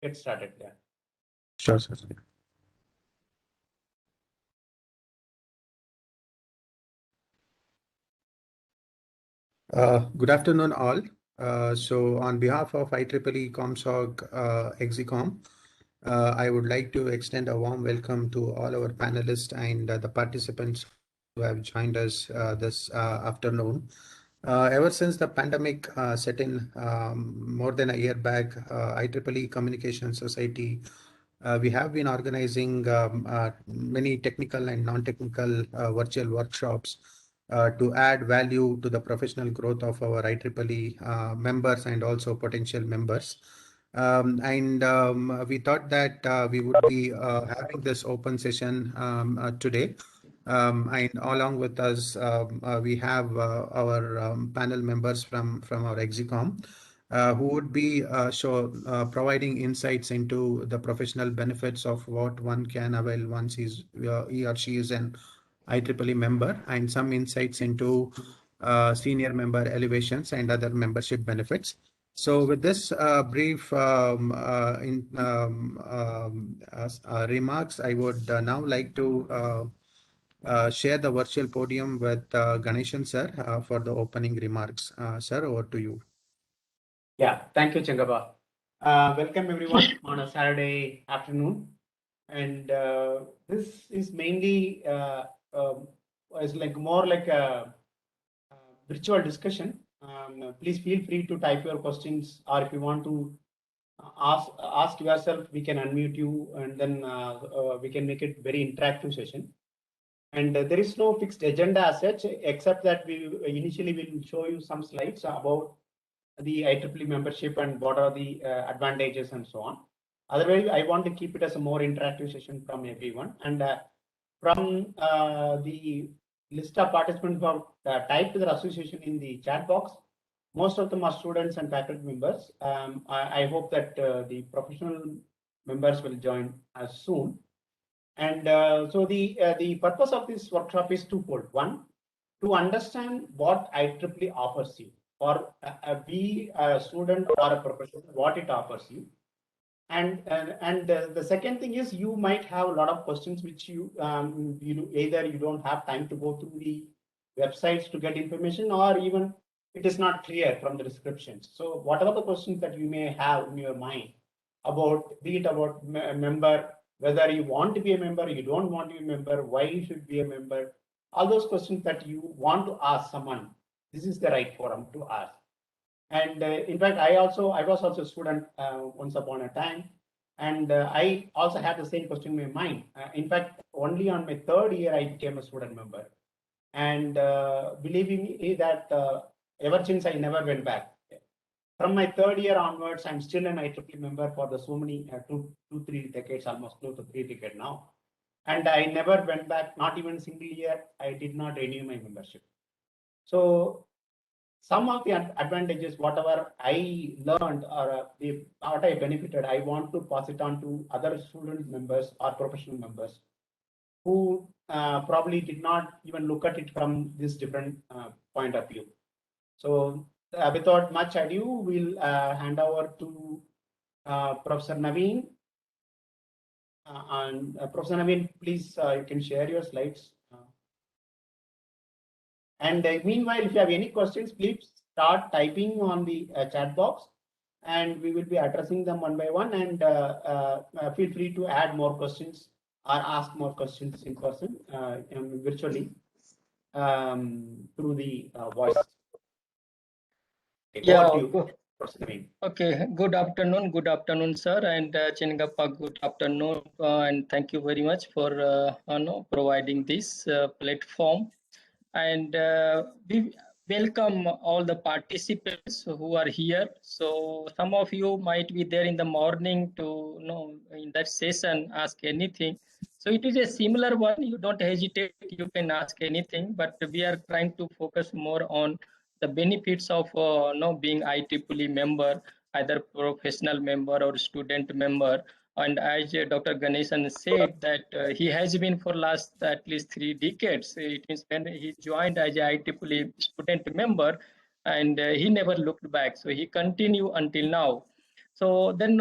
get started. Yeah. Sure, sir. Good afternoon, all. So on behalf of IEEE ComSoc Execom, I would like to extend a warm welcome to all our panelists and the participants who have joined us this afternoon. Ever since the pandemic set in more than a year back, IEEE Communication Society, we have been organizing many technical and non-technical virtual workshops to add value to the professional growth of our IEEE members and also potential members. We thought that we would be having this open session today. And along with us, we have our panel members from our Execom, who would be providing insights into the professional benefits of what one can avail once he or she is an IEEE member, and some insights into senior member elevations and other membership benefits. So with this brief remarks, I would now like to share the virtual podium with Ganeshan sir for the opening remarks. Sir, over to you. Yeah, thank you, Changaba. Welcome everyone on a Saturday afternoon. And this is mainly is like more like a virtual discussion. Please feel free to type your questions, or if you want to ask yourself, we can unmute you, and then we can make it very interactive session. And there is no fixed agenda as such, except that we initially will show you some slides about the IEEE membership and what are the advantages and so on. Otherwise, I want to keep it as a more interactive session from everyone. And from the list of participants who have typed their association in the chat box, most of them are students and faculty members. I hope that the professional members will join us soon. And so the purpose of this workshop is twofold. One, to understand what IEEE offers you, or be a student or a professional, what it offers you. And the second thing is, you might have a lot of questions which you either you don't have time to go through the websites to get information, or even it is not clear from the descriptions. So whatever the questions that you may have in your mind about, be it about a member, whether you want to be a member, you don't want to be a member, why you should be a member, all those questions that you want to ask someone, this is the right forum to ask. And in fact, I was also a student once upon a time, and I also had the same question in my mind. In fact, only on my third year I became a student member, and believing me that ever since I never went back. From my third year onwards, I'm still an IEEE member for the so many 2-3 decades, almost close to 3 decades now, and I never went back, not even a single year. I did not renew my membership. So some of the advantages, whatever I learned or what I benefited, I want to pass it on to other student members or professional members who probably did not even look at it from this different point of view. So without much ado, we'll hand over to Professor Naveen. Professor Naveen, please, you can share your slides. And meanwhile, if you have any questions, please start typing on the chat box, and we will be addressing them one by one. And feel free to add more questions or ask more questions in person, virtually, through the voice. Yeah. Okay. Good afternoon, sir, and Chengappa. Good afternoon, and thank you very much for providing this platform. And we welcome all the participants who are here. So some of you might be there in the morning to in that session ask anything. So it is a similar one. You don't hesitate. You can ask anything. But we are trying to focus more on the benefits of being IEEE member, either professional member or student member. And as Dr. Ganeshan said that he has been for last at least 3 decades. It means when he joined as a IEEE student member, and he never looked back. So he continued until now. So then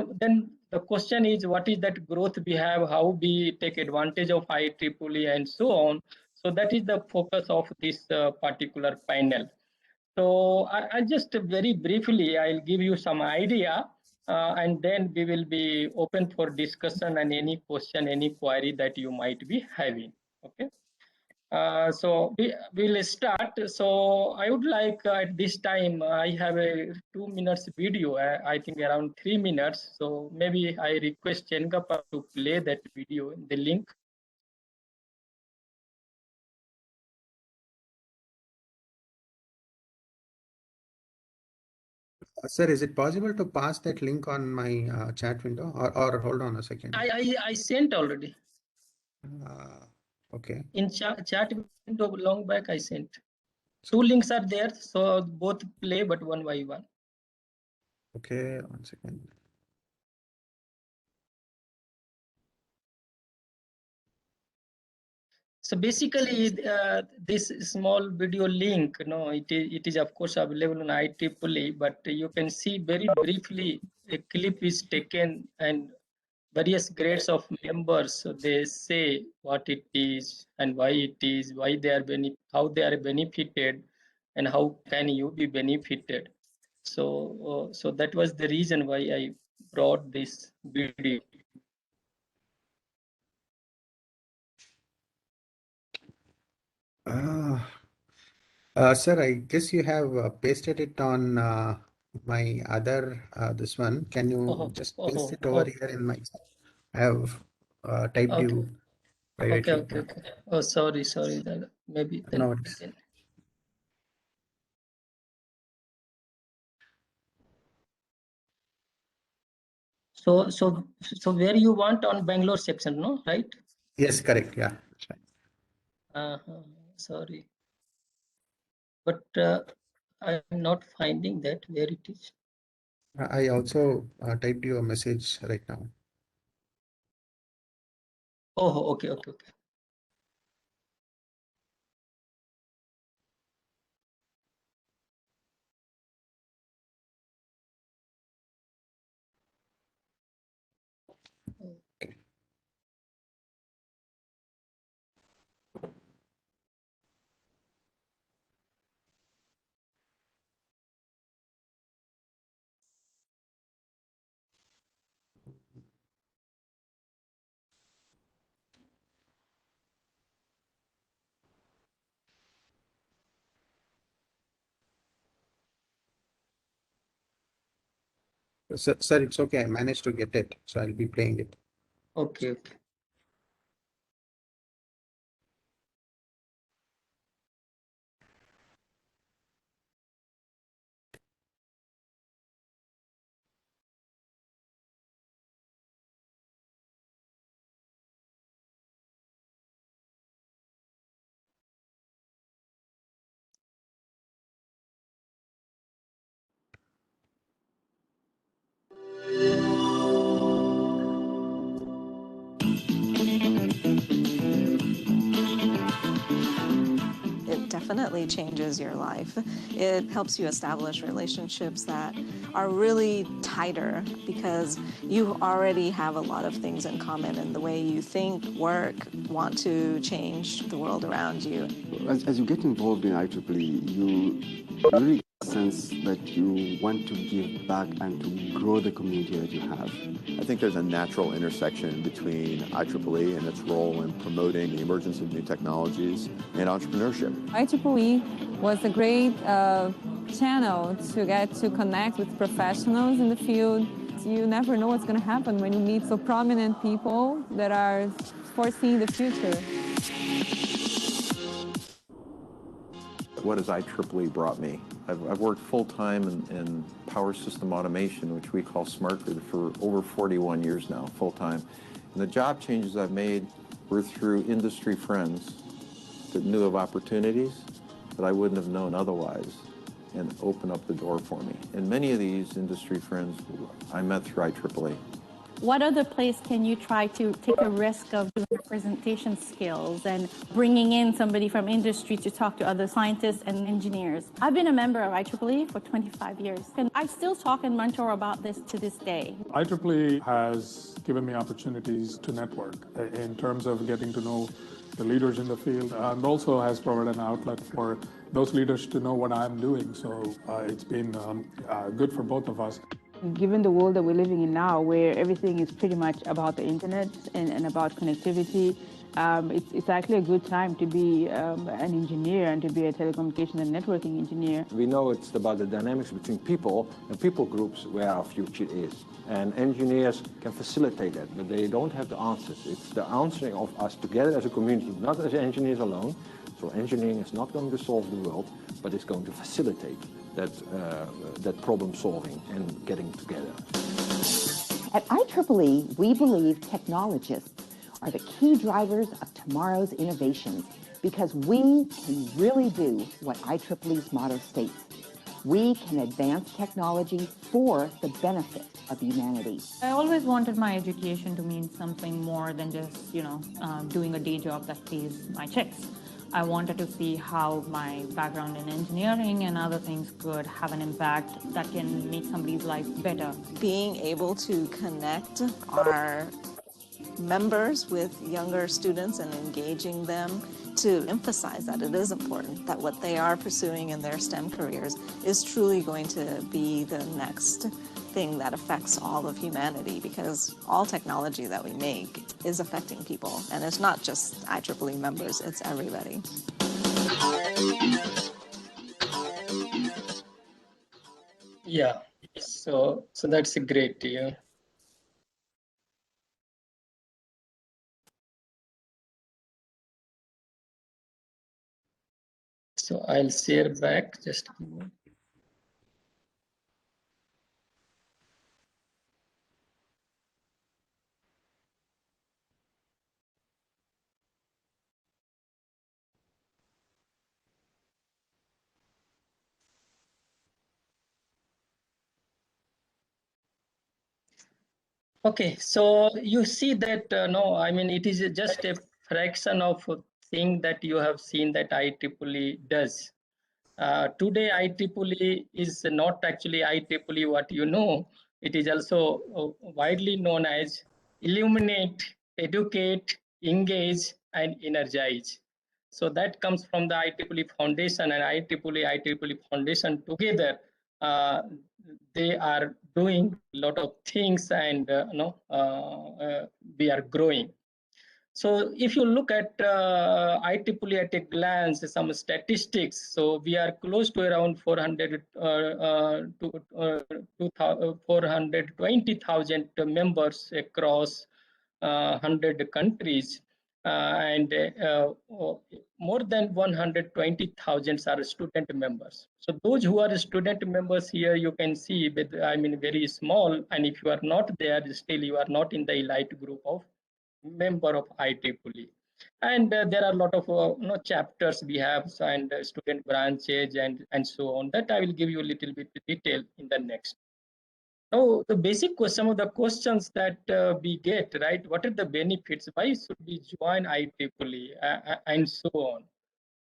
the question is, what is that growth we have? How we take advantage of IEEE and so on. So that is the focus of this particular panel. So I just very briefly, I'll give you some idea, and then we will be open for discussion and any question, any query that you might be having. Okay. So we will start. So I would like at this time, I have a 2 minutes video, I think around 3 minutes. So maybe I request Chengapa to play that video in the link. Sir, is it possible to pass that link on my chat window, or hold on a second? I sent already. Okay. In chat window long back I sent. Two links are there, so both play, but one by one. Okay, 1 second. So basically, this small video link, it is of course available on IEEE, but you can see very briefly a clip is taken and various grades of members. So they say what it is and why it is, why they are how they are benefited, and how can you be benefited. So so that was the reason why I brought this video. Sir, I guess you have pasted it on my other this one. Can you just paste it over here in my? I have typed you privately. Okay. Oh, sorry. Maybe then No, again. So where you want on Bangalore section, no, right? Yes, correct. Yeah, that's right. Sorry, but I'm not finding that where it is. I also typed you a message right now. Oh, okay. Sir, it's okay. I managed to get it, so I'll be playing it. Okay. It definitely changes your life. It helps you establish relationships that are really tighter because you already have a lot of things in common in the way you think, work, want to change the world around you. As you get involved in IEEE, you really get a sense that you want to give back and to grow the community that you have. I think there's a natural intersection between IEEE and its role in promoting the emergence of new technologies and entrepreneurship. IEEE was a great channel to get to connect with professionals in the field. You never know what's going to happen when you meet so prominent people that are foreseeing the future. What has IEEE brought me? I've worked full-time in power system automation, which we call smart grid, for over 41 years now, full-time. And the job changes I've made were through industry friends that knew of opportunities that I wouldn't have known otherwise and opened up the door for me. And many of these industry friends I met through IEEE. What other place can you try to take a risk of doing presentation skills and bringing in somebody from industry to talk to other scientists and engineers? I've been a member of IEEE for 25 years, and I still talk and mentor about this to this day. IEEE has given me opportunities to network in terms of getting to know the leaders in the field, and also has provided an outlet for those leaders to know what I'm doing. So it's been good for both of us. Given the world that we're living in now, where everything is pretty much about the internet and about connectivity, it's actually a good time to be an engineer and to be a telecommunication and networking engineer. We know it's about the dynamics between people and people groups where our future is. And engineers can facilitate that, but they don't have the answers. It's the answering of us together as a community, not as engineers alone. So engineering is not going to solve the world, but it's going to facilitate that problem solving and getting together. At IEEE, we believe technologists are the key drivers of tomorrow's innovations because we can really do what IEEE's motto states. We can advance technology for the benefit of humanity. I always wanted my education to mean something more than just, doing a day job that pays my checks. I wanted to see how my background in engineering and other things could have an impact that can make somebody's life better. Being able to connect our members with younger students and engaging them to emphasize that it is important that what they are pursuing in their STEM careers is truly going to be the next thing that affects all of humanity, because all technology that we make is affecting people, and it's not just IEEE members, it's everybody. Yeah, so that's a great deal. So I'll share back just a moment. Okay, so you see that, no, I mean, it is just a fraction of thing that you have seen that IEEE does. Today, IEEE is not actually IEEE what you know. It is also widely known as illuminate, educate, engage, and energize. So that comes from the IEEE Foundation, and IEEE Foundation together. They are doing a lot of things, and we are growing. So if you look at IEEE at a glance, some statistics, so we are close to around 420,000 members across 100 countries, and more than 120,000 are student members. So those who are student members here, you can see, I mean, very small, and if you are not there, still you are not in the elite group of member of IEEE. And there are a lot of chapters we have, and student branches and so on, that I will give you a little bit detail in the next. Now, the basic question, some of the questions that we get, right? What are the benefits? Why should we join IEEE and so on?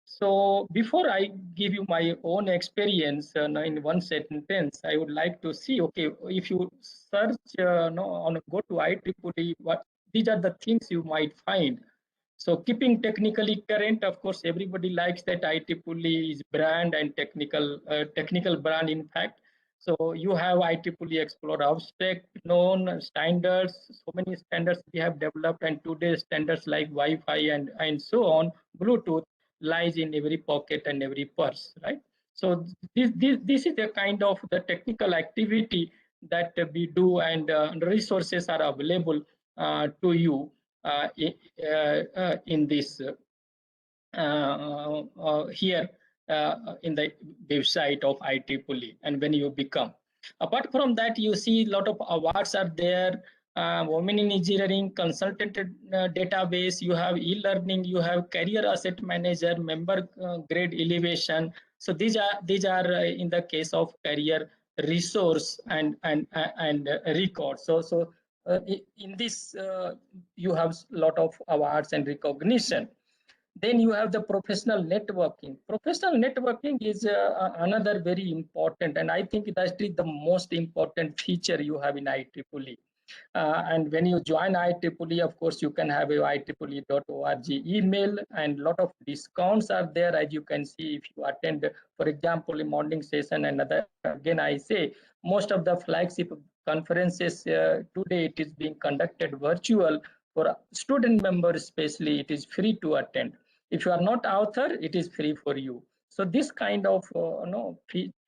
So before I give you my own experience in one sentence, I would like to see, okay, if you search go to IEEE, these are the things you might find. So keeping technically current, of course, everybody likes that IEEE is brand and technical brand, in fact. So you have IEEE Explore Abstract, known standards, so many standards we have developed, and today's standards like Wi-Fi and so on, Bluetooth, lies in every pocket and every purse, right? So this is the kind of the technical activity that we do, and resources are available to you in this here in the website of IEEE, and when you become. Apart from that, you see a lot of awards are there. Women in Engineering, consultant database, you have e-learning, you have career asset manager, member grade elevation. So these are in the case of career resource and record. So in this, you have a lot of awards and recognition. Then you have the professional networking. Professional networking is another very important, and I think that is the most important feature you have in IEEE. And when you join IEEE, of course, you can have a IEEE.org email, and a lot of discounts are there, as you can see if you attend, for example, a morning session. And again, I say most of the flagship conferences today, it is being conducted virtual. For student members especially, it is free to attend. If you are not author, it is free for you. So this kind of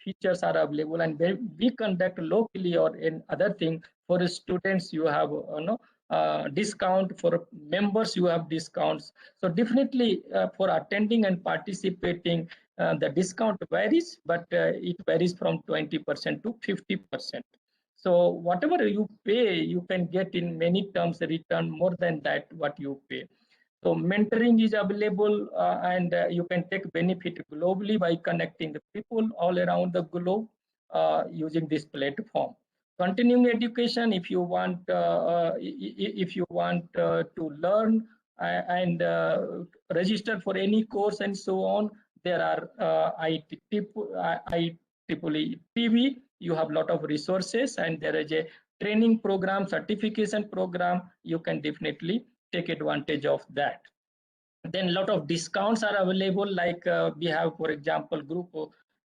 features are available, and we conduct locally or in other thing. For students, you have discount. For members, you have discounts. So definitely for attending and participating, the discount varies, but it varies from 20% to 50%. So whatever you pay, you can get in many terms return more than that what you pay. So mentoring is available, and you can take benefit globally by connecting the people all around the globe using this platform. Continuing education, if you want, to learn and register for any course and so on, there are IEEE TV. You have a lot of resources, and there is a training program, certification program. You can definitely take advantage of that. Then a lot of discounts are available, like we have, for example, group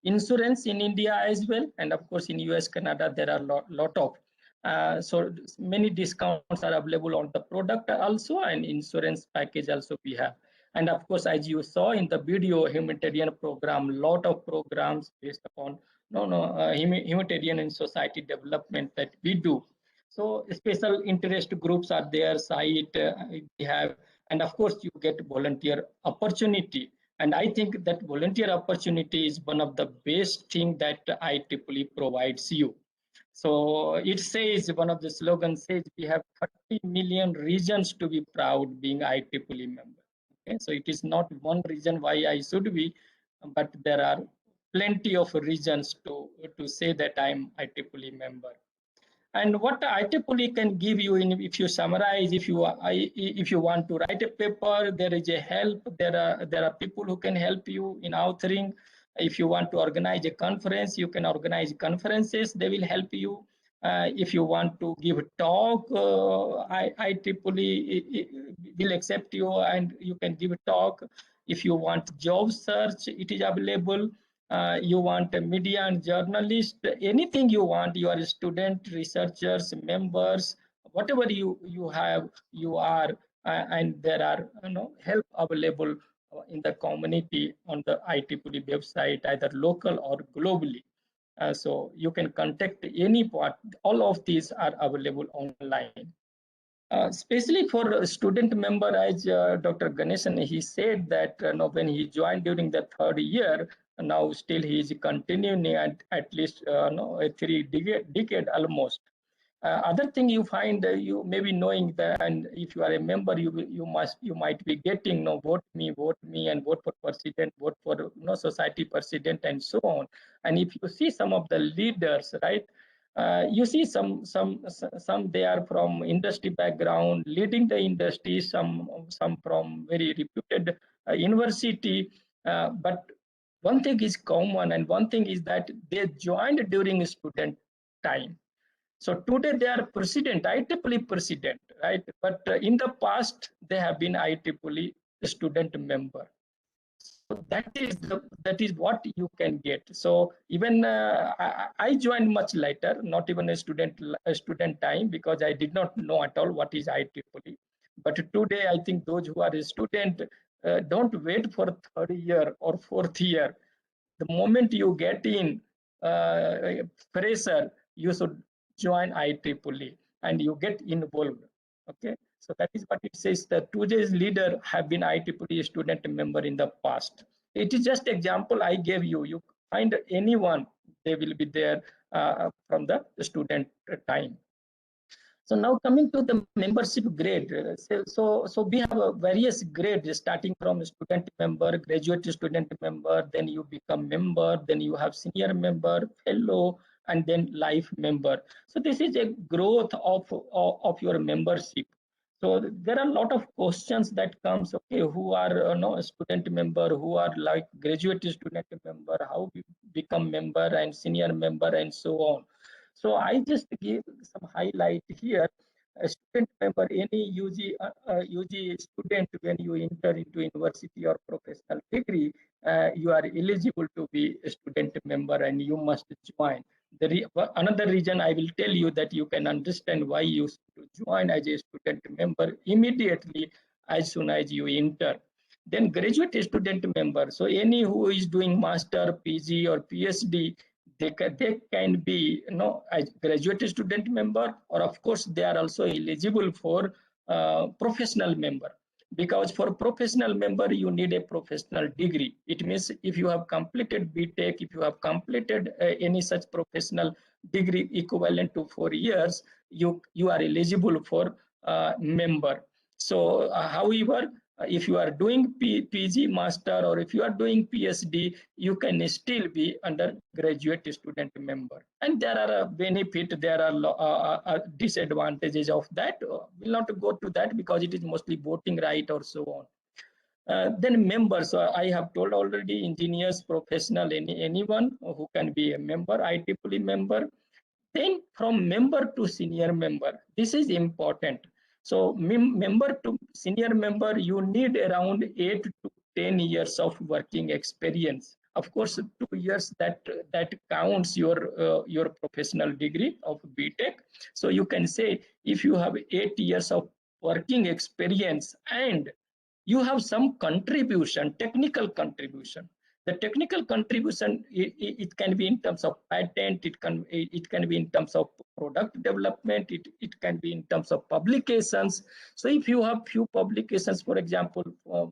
insurance in India as well, and of course in US, Canada, there are lot of so many discounts are available on the product also, and insurance package also we have. And of course, as you saw in the video, humanitarian program, lot of programs based upon humanitarian and society development that we do. So special interest groups are there, site we have, and of course you get volunteer opportunity. And I think that volunteer opportunity is one of the best thing that IEEE provides you. So it says, one of the slogans says, we have 30 million reasons to be proud being IEEE member. Okay, so it is not one reason why I should be, but there are plenty of reasons to say that I'm IEEE member. And what IEEE can give you, if you summarize, if you want to write a paper, there is a help. There are people who can help you in authoring. If you want to organize a conference, you can organize conferences. They will help you. If you want to give a talk, IEEE will accept you, and you can give a talk. If you want job search, it is available. You want a media and journalist, anything you want, you are a student, researchers, members, whatever you have, you are, and there are help available in the community on the IEEE website, either local or globally. So you can contact any part. All of these are available online. Especially for a student member, as Dr. Ganesan, he said that when he joined during the third year, now still he is continuing at least a 3 decade almost. Other thing you find, you may be knowing that, and if you are a member, you might be getting vote me, and vote for president, vote for society president, and so on. And if you see some of the leaders, right, you see some they are from industry background, leading the industry, some from very reputed university, but one thing is common, and one thing is that they joined during student time. So today they are president, IEEE president, right? But in the past, they have been IEEE student member. So that is what you can get. So even I joined much later, not even a student time, because I did not know at all what is IEEE. But today, I think those who are a student don't wait for third year or fourth year. The moment you get in fresher, you should join IEEE and you get involved. Okay, so that is what it says. That today's leader have been IEEE student member in the past. It is just example I gave you. You find anyone, they will be there from the student time. So now coming to the membership grade, so we have various grades starting from student member, graduate student member, then you become member, then you have senior member, fellow, and then life member. So this is a growth of your membership. So there are a lot of questions that comes, okay, who are a student member, who are like graduate student member, how we become member and senior member and so on. So I just give some highlight here. A student member, any UG student, when you enter into university or professional degree, you are eligible to be a student member and you must join. Another reason I will tell you that you can understand why you should join as a student member immediately as soon as you enter. Then graduate student member. So any who is doing master, PG or PhD, they can be as graduate student member, or of course they are also eligible for professional member. Because for professional member, you need a professional degree. It means if you have completed BTech, if you have completed any such professional degree equivalent to 4 years, you are eligible for member. So however, if you are doing PG master or if you are doing PhD, you can still be under graduate student member. And there are a benefit, there are disadvantages of that. We'll not go to that because it is mostly voting right or so on. Then members, I have told already, engineers, professional, anyone who can be a member, IEEE member. Then from member to senior member, this is important. So member to senior member, you need around 8 to 10 years of working experience. Of course, 2 years that counts your professional degree of BTech. So you can say if you have 8 years of working experience and you have some contribution, technical contribution. The technical contribution, it can be in terms of patent, it can be in terms of product development, it can be in terms of publications. So if you have few publications, for example,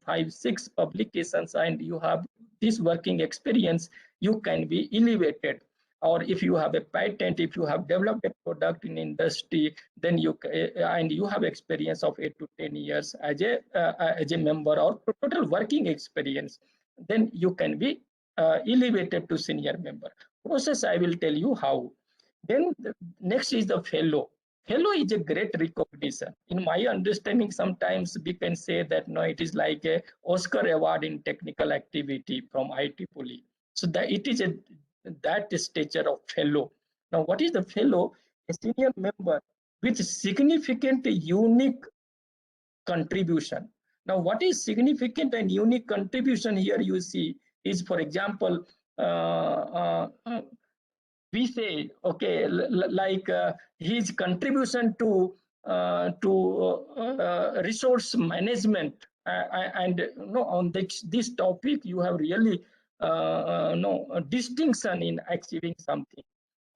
5, 6 publications, and you have this working experience, you can be elevated. Or if you have a patent, if you have developed a product in industry, then and you have experience of 8 to 10 years as a member or total working experience, then you can be elevated to senior member. Process I will tell you how. Then next is the fellow. Fellow is a great recognition. In my understanding, sometimes we can say that no, it is like a Oscar award in technical activity from IEEE. So that it is that stature of fellow. Now, what is the fellow? A senior member with significant unique contribution. Now, what is significant and unique contribution here you see is, for example, we say, okay, like his contribution to resource management, and on this topic, you have really a distinction in achieving something.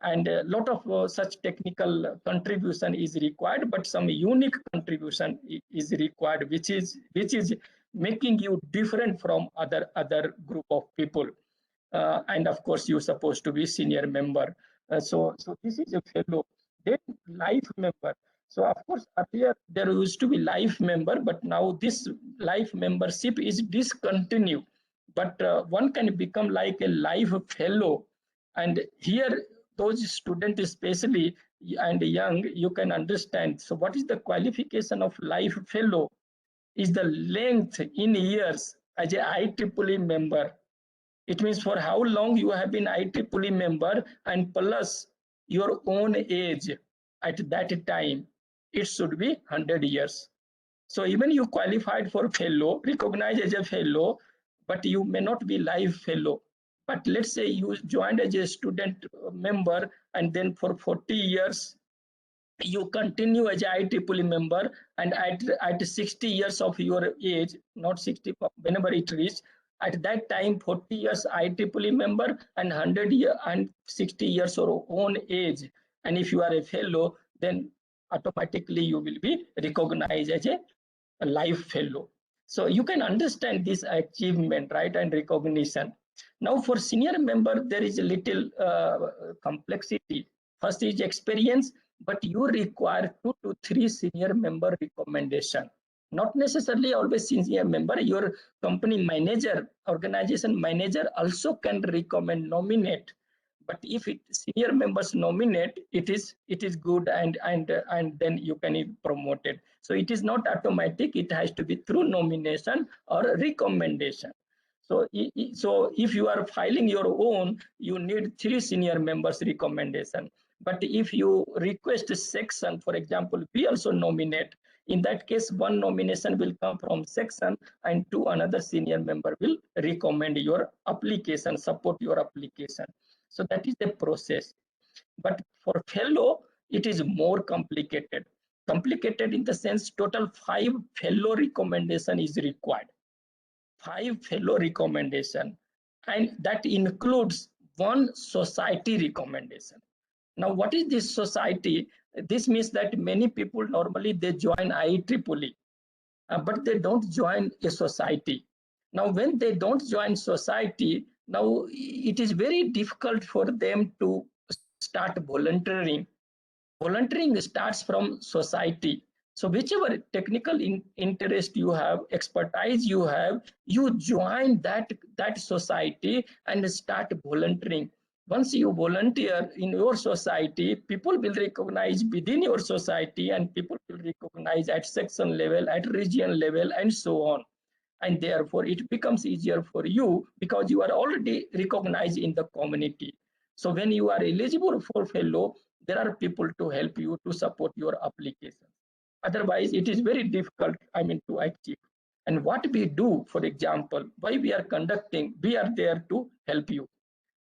And a lot of such technical contribution is required, but some unique contribution is required, which is making you different from other group of people. And of course, you're supposed to be senior member. So this is a fellow. Then life member. So of course, earlier there used to be life member, but now this life membership is discontinued. But one can become like a life fellow. And here, those students especially and young, you can understand. So what is the qualification of life fellow? Is the length in years as a IEEE member. It means for how long you have been IEEE member and plus your own age at that time, it should be 100 years. So even you qualified for fellow, recognized as a fellow, but you may not be life fellow. But let's say you joined as a student member and then for 40 years, you continue as a IEEE member, and at 60 years of your age, not 60, whenever it reaches, at that time 40 years IEEE member and 100 year and 60 years your own age, and if you are a fellow, then automatically you will be recognized as a life fellow. So you can understand this achievement, right, and recognition. Now for senior member, there is a little complexity. First is experience, but you require 2 to 3 senior member recommendation. Not necessarily always senior member, your company manager, organization manager also can recommend, nominate. But if senior members nominate, it is good, and then you can be promoted. So it is not automatic. It has to be through nomination or recommendation. So if you are filing your own, you need 3 senior members recommendation. But if you request a section, for example, we also nominate. In that case, 1 nomination will come from section, and 2 another senior member will recommend your application, support your application. So that is the process. But for fellow, it is more complicated. Complicated in the sense total 5 fellow recommendation is required. 5 fellow recommendation, and that includes 1 society recommendation. Now, what is this society? This means that many people normally they join IEEE, but they don't join a society. Now, when they don't join society, now it is very difficult for them to start volunteering. Volunteering starts from society. So whichever technical interest you have, expertise you have, you join that society and start volunteering. Once you volunteer in your society, people will recognize within your society, and people will recognize at section level, at region level, and so on. And therefore it becomes easier for you because you are already recognized in the community. So when you are eligible for fellow, there are people to help you to support your application. Otherwise, it is very difficult, to achieve. And what we do, for example, why we are conducting, we are there to help you.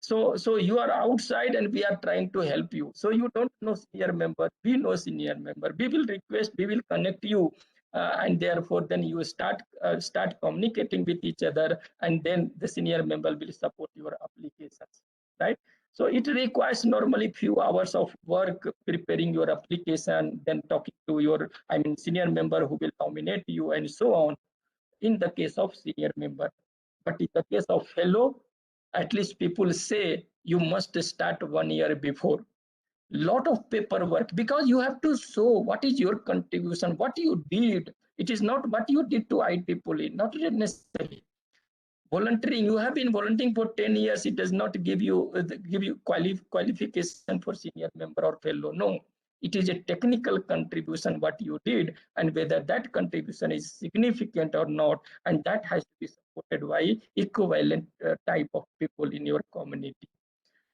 So you are outside and we are trying to help you. So you don't know senior member, we know senior member. We will request, we will connect you, and therefore then you start communicating with each other, and then the senior member will support your applications, right? So it requires normally few hours of work preparing your application, then talking to your senior member who will nominate you, and so on, in the case of senior member. But in the case of fellow, at least people say you must start 1 year before. Lot of paperwork, because you have to show what is your contribution, what you did. It is not what you did to IEEE, not necessarily. Volunteering, you have been volunteering for 10 years, it does not give you qualification for senior member or fellow. No, it is a technical contribution what you did, and whether that contribution is significant or not, and that has to be supported by equivalent type of people in your community.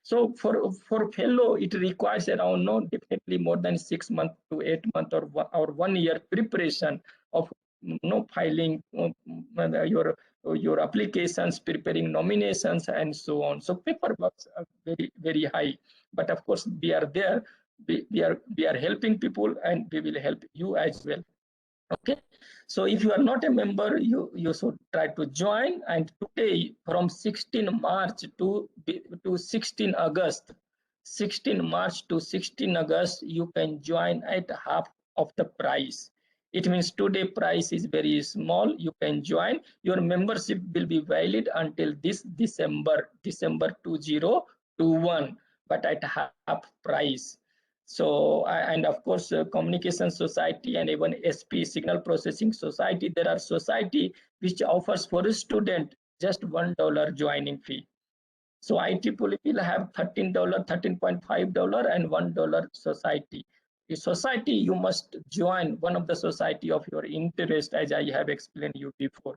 So for fellow, it requires around definitely more than 6 months to 8 months or 1 year preparation of filing your applications, preparing nominations, and so on. So paperwork are very, very high. But of course, we are there. We are helping people, and we will help you as well. Okay, so if you are not a member, you should try to join. And today, from 16 March to 16 August, 16 March to 16 August, you can join at half of the price. It means today price is very small. You can join. Your membership will be valid until this December 2021, but at half price. So, and of course, Communication Society and even SP, Signal Processing Society, there are society which offers for a student just $1 joining fee. So IEEE will have $13, $13.5 and $1 society. The society, you must join one of the society of your interest, as I have explained you before.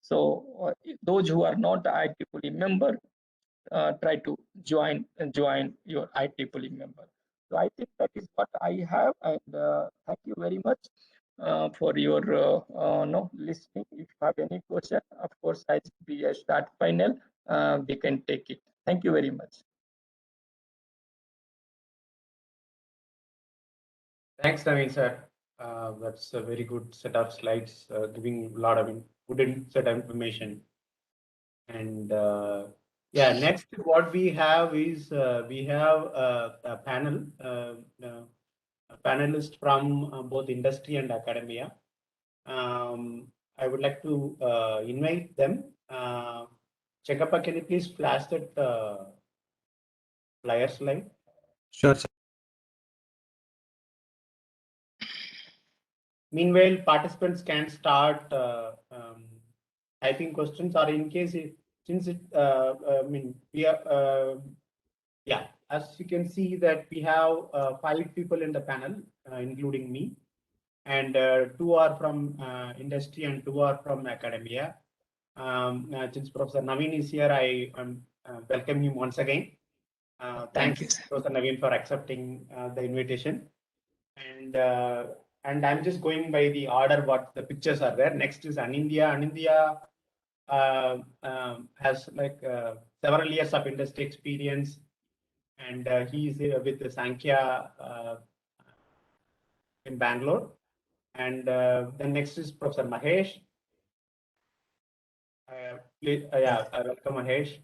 So those who are not IEEE member, try to join your IEEE member. So I think that is what I have, and thank you very much for your listening. If you have any question, of course, as we start panel, we can take it. Thank you very much. Thanks, Naveen sir. That's a very good set of slides, giving a lot of good set of information. And yeah, next what we have is we have a panel, a panelist from both industry and academia. I would like to invite them. Chekappa, can you please flash that flyer slide? Sure, sir. Meanwhile, participants can start typing questions, or in case since it, we are Yeah, as you can see that we have 5 people in the panel, including me, and 2 are from industry and 2 are from academia. Since Professor Naveen is here, I welcome him once again. Thank you, Professor Naveen, for accepting the invitation. And I'm just going by the order what the pictures are there. Next is Anindya. Anindya has like several years of industry experience, and he is with the Sankhya in Bangalore. And then next is Professor Mahesh. Welcome Mahesh.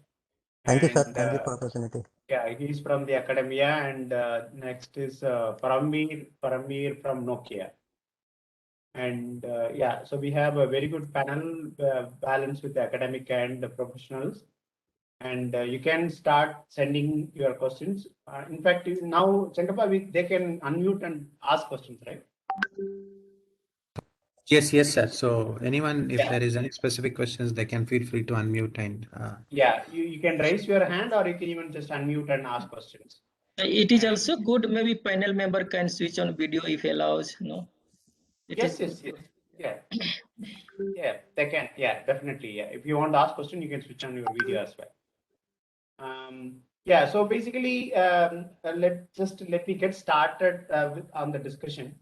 Thank you, sir. Thank you for the opportunity. Yeah, he's from the academia, and next is Paramir from Nokia. And yeah, so we have a very good panel balance with the academic and the professionals. And you can start sending your questions. In fact, now, Chankappa, they can unmute and ask questions, right? Yes, sir. So anyone, if there is any specific questions, they can feel free to unmute and. Yeah, you can raise your hand, or you can even just unmute and ask questions. It is also good. Maybe panel member can switch on video if allows. No. Yes. Yeah. Yeah, they can. Yeah, definitely. Yeah, if you want to ask question, you can switch on your video as well. Yeah. So basically, let me get started on the discussion.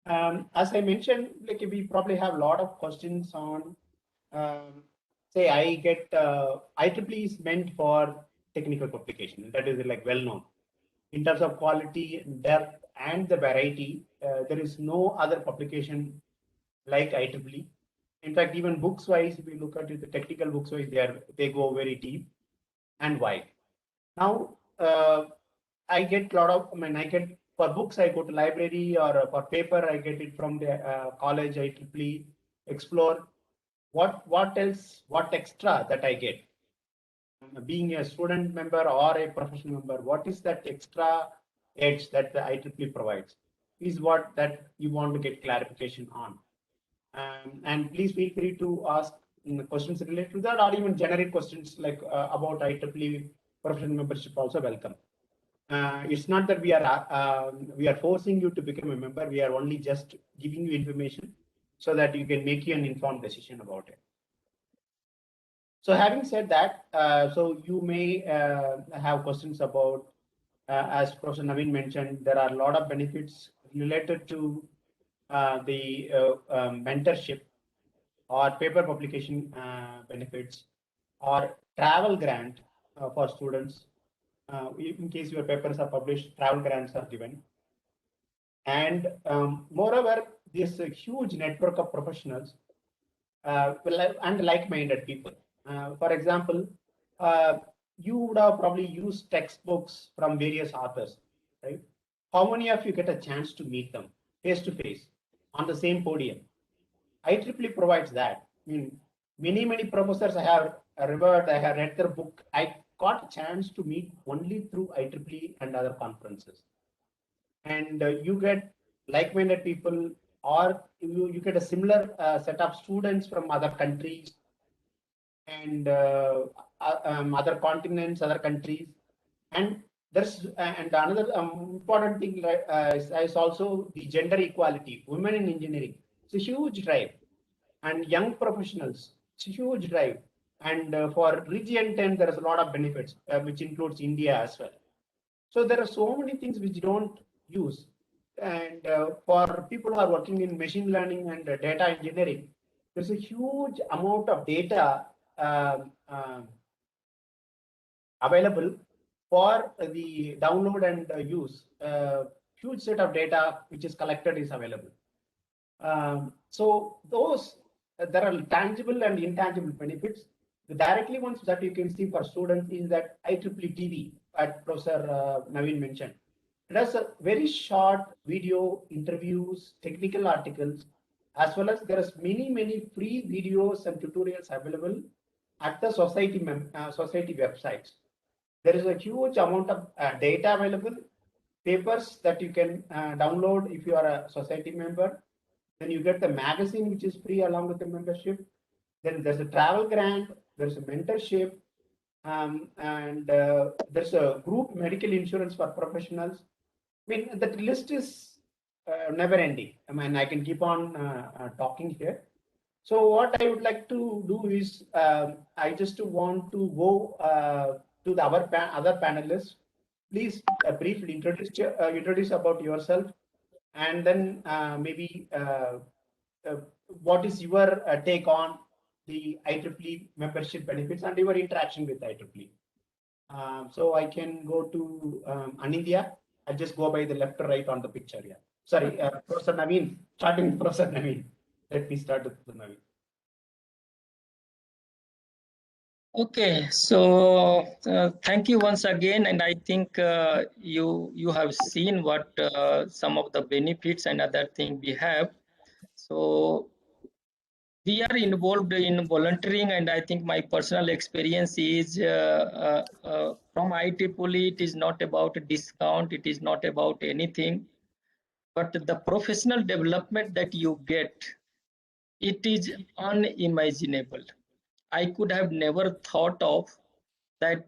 As I mentioned, like we probably have a lot of questions on. Say I get IEEE is meant for technical publication. That is like well known. In terms of quality, depth, and the variety, there is no other publication like IEEE. In fact, even books wise, if you look at it, the technical books wise, they go very deep and wide. Now, I get a lot of, I get for books, I go to library, or for paper, I get it from the college, IEEE, explore what else, what extra that I get. Being a student member or a professional member, what is that extra edge that the IEEE provides? Is what that you want to get clarification on. And please feel free to ask questions related to that, or even generic questions like about IEEE professional membership also welcome. It's not that we are forcing you to become a member. We are only just giving you information so that you can make an informed decision about it. So having said that, so you may have questions about, as Professor Naveen mentioned, there are a lot of benefits related to the mentorship or paper publication benefits or travel grant for students. In case your papers are published, travel grants are given. And moreover, there's a huge network of professionals and like-minded people. For example, you would have probably used textbooks from various authors, right? How many of you get a chance to meet them face to face on the same podium? IEEE provides that. I mean, many professors I have revered, I have read their book. I got a chance to meet only through IEEE and other conferences. And you get like-minded people, or you get a similar set of students from other countries and other continents, other countries. And there's and another important thing is also the gender equality. Women in engineering, it's a huge drive, and young professionals, it's a huge drive. And for region 10, there is a lot of benefits, which includes India as well. So there are so many things which don't use. And for people who are working in machine learning and data engineering, there's a huge amount of data available for the download and use. Huge set of data which is collected is available. So those, there are tangible and intangible benefits. The directly ones that you can see for students is that IEEE TV, as Professor Naveen mentioned. It has a very short video interviews, technical articles, as well as there is many free videos and tutorials available at the society websites. There is a huge amount of data available, papers that you can download if you are a society member. Then you get the magazine, which is free along with the membership. Then there's a travel grant, there's a mentorship, and there's a group medical insurance for professionals. I mean, that list is never ending. I mean, I can keep on talking here. So what I would like to do is, I just want to go to the other panelists. Please briefly introduce about yourself, and then maybe what is your take on the IEEE membership benefits and your interaction with IEEE. So I can go to Anindya. I'll just go by the left or right on the picture here. Sorry, Professor Naveen, starting with Professor Naveen. Let me start with Naveen. Okay, so thank you once again, and I think you have seen what some of the benefits and other things we have. So we are involved in volunteering, and I think my personal experience is from IEEE. It is not about a discount, it is not about anything, but the professional development that you get, it is unimaginable. I could have never thought of that.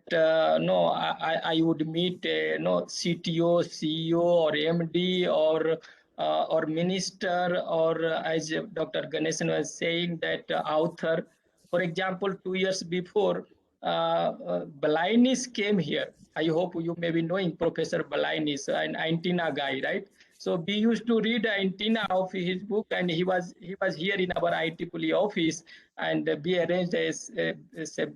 No, I would meet a CTO, CEO, or MD, or minister, or as Dr. Ganesan was saying, that author. For example, 2 years before, Balainis came here. I hope you may be knowing Professor Balainis, an antenna guy, right? So we used to read the antenna of his book, and he was here in our IEEE office, and we arranged a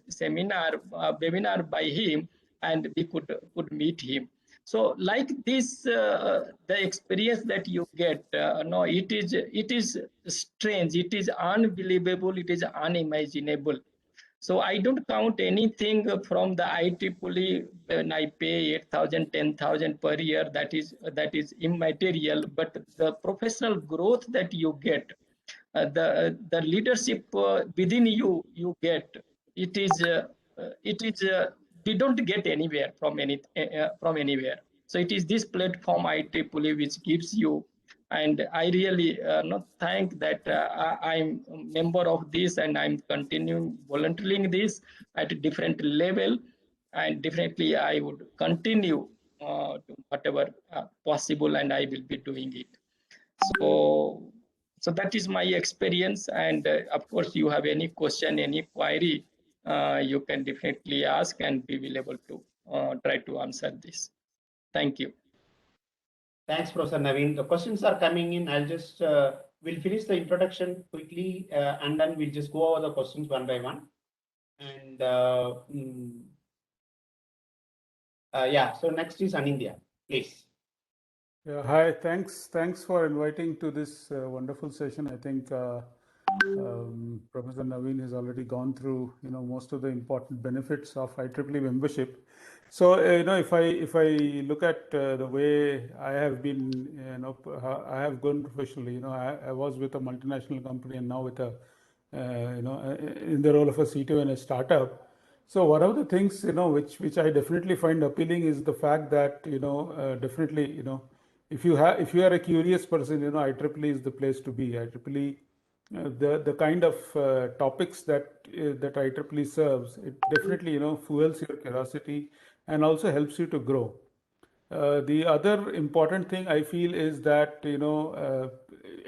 seminar, webinar by him, and we could meet him. So like this, the experience that you get, no, it is strange, it is unbelievable, it is unimaginable. So I don't count anything from the IEEE when I pay 8,000, 10,000 per year. That is immaterial. But the professional growth that you get, the leadership within you get, it is we don't get anywhere from anywhere. So it is this platform IEEE which gives you. And I really not thank that I'm a member of this, and I'm continuing volunteering this at a different level, and definitely I would continue to whatever possible, and I will be doing it. So that is my experience, and of course you have any question, any query, you can definitely ask, and we will able to try to answer this. Thank you. Thanks, Professor Naveen. The questions are coming in. I'll just, we'll finish the introduction quickly, and then we'll just go over the questions one by one. And yeah, so next is Anindya, please. Yeah, hi, thanks for inviting to this wonderful session. I think Professor Naveen has already gone through, most of the important benefits of IEEE membership. So, if I look at the way I have been, I have gone professionally. I was with a multinational company, and now with a, in the role of a CTO in a startup. So one of the things, which I definitely find appealing is the fact that, definitely, if you are a curious person, IEEE is the place to be. IEEE, the kind of topics that IEEE serves, it definitely fuels your curiosity and also helps you to grow. The other important thing I feel is that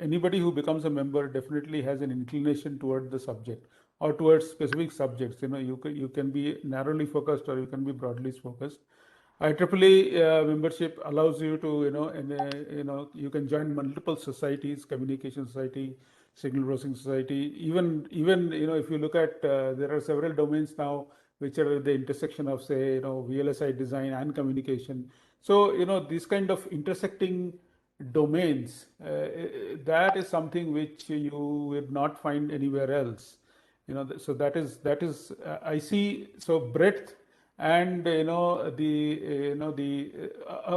anybody who becomes a member definitely has an inclination toward the subject or towards specific subjects. You can be narrowly focused or you can be broadly focused. IEEE membership allows you to, you can join multiple societies: communication society, signal processing society. Even if you look at, there are several domains now which are at the intersection of, say, VLSI design and communication. So these kind of intersecting domains, that is something which you will not find anywhere else. So that is I see. So breadth and a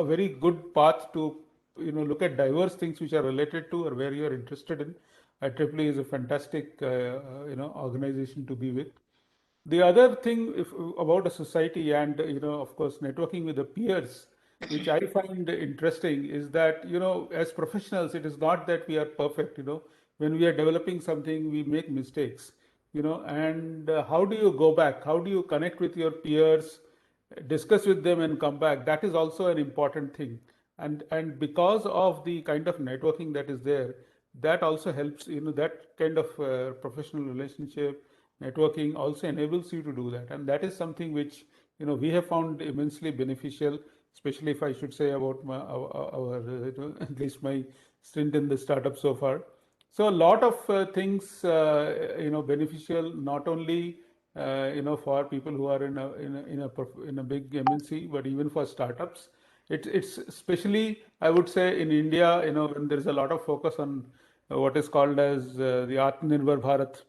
very good path to look at diverse things which are related to or where you are interested in. IEEE is a fantastic organization to be with. The other thing about a society and of course networking with the peers, which I find interesting, is that as professionals, it is not that we are perfect. When we are developing something, we make mistakes. and how do you go back? How do you connect with your peers, discuss with them and come back? That is also an important thing. And because of the kind of networking that is there, that also helps, that kind of professional relationship, networking also enables you to do that. And that is something which, we have found immensely beneficial, especially if I should say about at least my stint in the startup so far. So a lot of things, beneficial not only for people who are in a big MNC, but even for startups. It's especially, I would say, in India, when there is a lot of focus on what is called as the Atmanirbhar Bharat.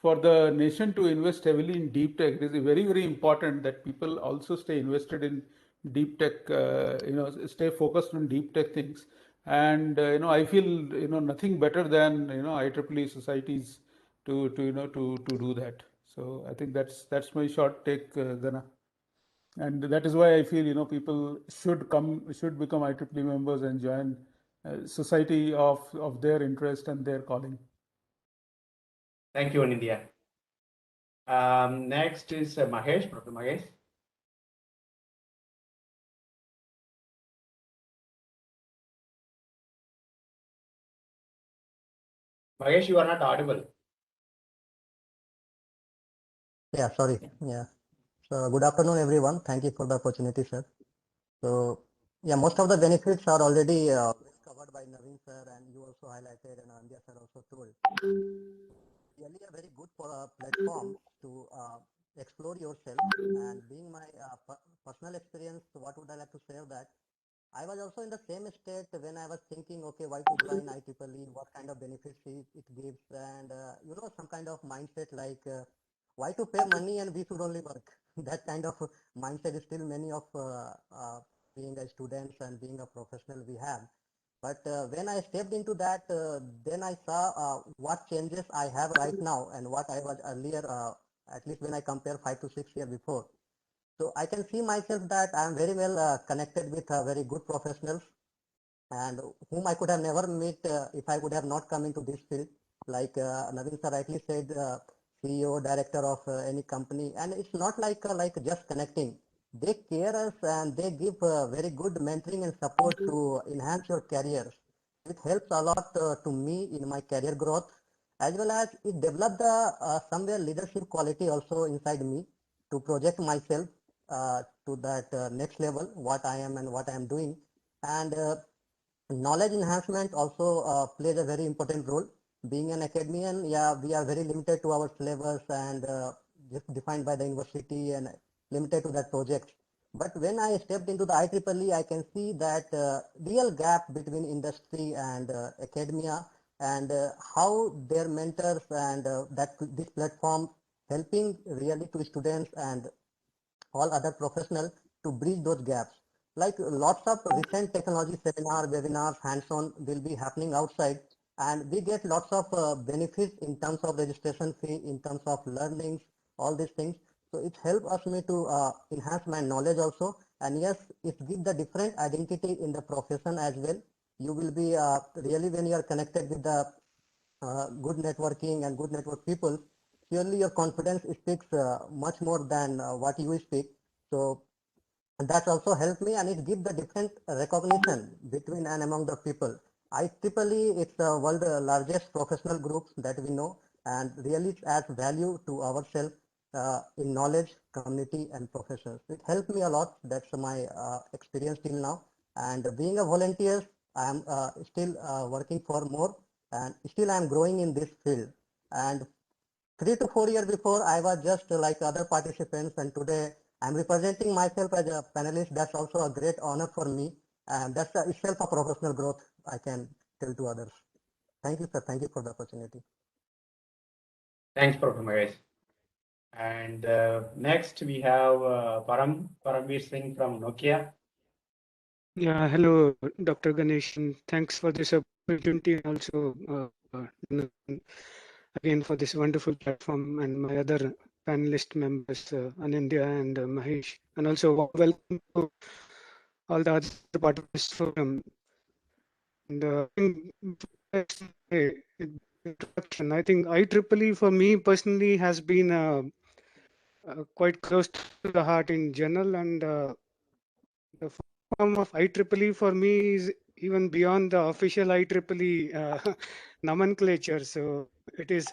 For the nation to invest heavily in deep tech, it is very, very important that people also stay invested in deep tech, stay focused on deep tech things. And I feel nothing better than IEEE societies to do that. So I think that's my short take, Gana. And that is why I feel people should become IEEE members and join society of their interest and their calling. Thank you, Anindya. Next is Mahesh, Dr. Mahesh. Mahesh, you are not audible. Yeah, sorry. Yeah. So good afternoon, everyone. Thank you for the opportunity, sir. So yeah, most of the benefits are already covered by Naveen sir, and you also highlighted, and Andhya sir also told. Really a very good platform to explore yourself. And being my personal experience, what would I like to say of that? I was also in the same state when I was thinking, okay, why to join IEEE, what kind of benefits it gives, and some kind of mindset like why to pay money and we should only work. That kind of mindset is still many of being a students and being a professional we have. But when I stepped into that, then I saw what changes I have right now and what I was earlier, at least when I compare 5 to 6 years before. So I can see myself that I am very well connected with very good professionals and whom I could have never met if I would have not come into this field. Like Naveen sir rightly said, CEO, director of any company, and it's not like just connecting. They care us and they give very good mentoring and support to enhance your careers. It helps a lot to me in my career growth, as well as it developed somewhere leadership quality also inside me to project myself to that next level, what I am and what I am doing. And knowledge enhancement also plays a very important role. Being an academician, yeah, we are very limited to our syllabus and just defined by the university and limited to that project. But when I stepped into the IEEE, I can see that real gap between industry and academia, and how their mentors and that this platform helping really to students and all other professionals to bridge those gaps. Like lots of recent technology seminar, webinars, hands-on will be happening outside, and we get lots of benefits in terms of registration fee, in terms of learnings, all these things. So it helps me to enhance my knowledge also. And yes, it gives the different identity in the profession as well. You will be really, when you are connected with the good networking and good network people, surely your confidence speaks much more than what you speak. So that also helped me, and it gives the different recognition between and among the people. IEEE, it's the world largest professional group that we know, and really it adds value to ourselves in knowledge, community, and professions. It helped me a lot. That's my experience till now. And being a volunteer, I am still working for more, and still I am growing in this field. And 3 to 4 years before, I was just like other participants, and today I'm representing myself as a panelist. That's also a great honor for me, and that's itself a professional growth I can tell to others. Thank you, sir. Thank you for the opportunity. Thanks, Dr. Mahesh. And next we have Paramveer Singh from Nokia. Yeah, hello, Dr. Ganesh, and thanks for this opportunity, and also again for this wonderful platform, and my other panelist members, Anindya and Mahesh, and also welcome to all the other part of this forum. And introduction. I think IEEE for me personally has been quite close to the heart in general, and the form of IEEE for me is even beyond the official IEEE nomenclature. So it is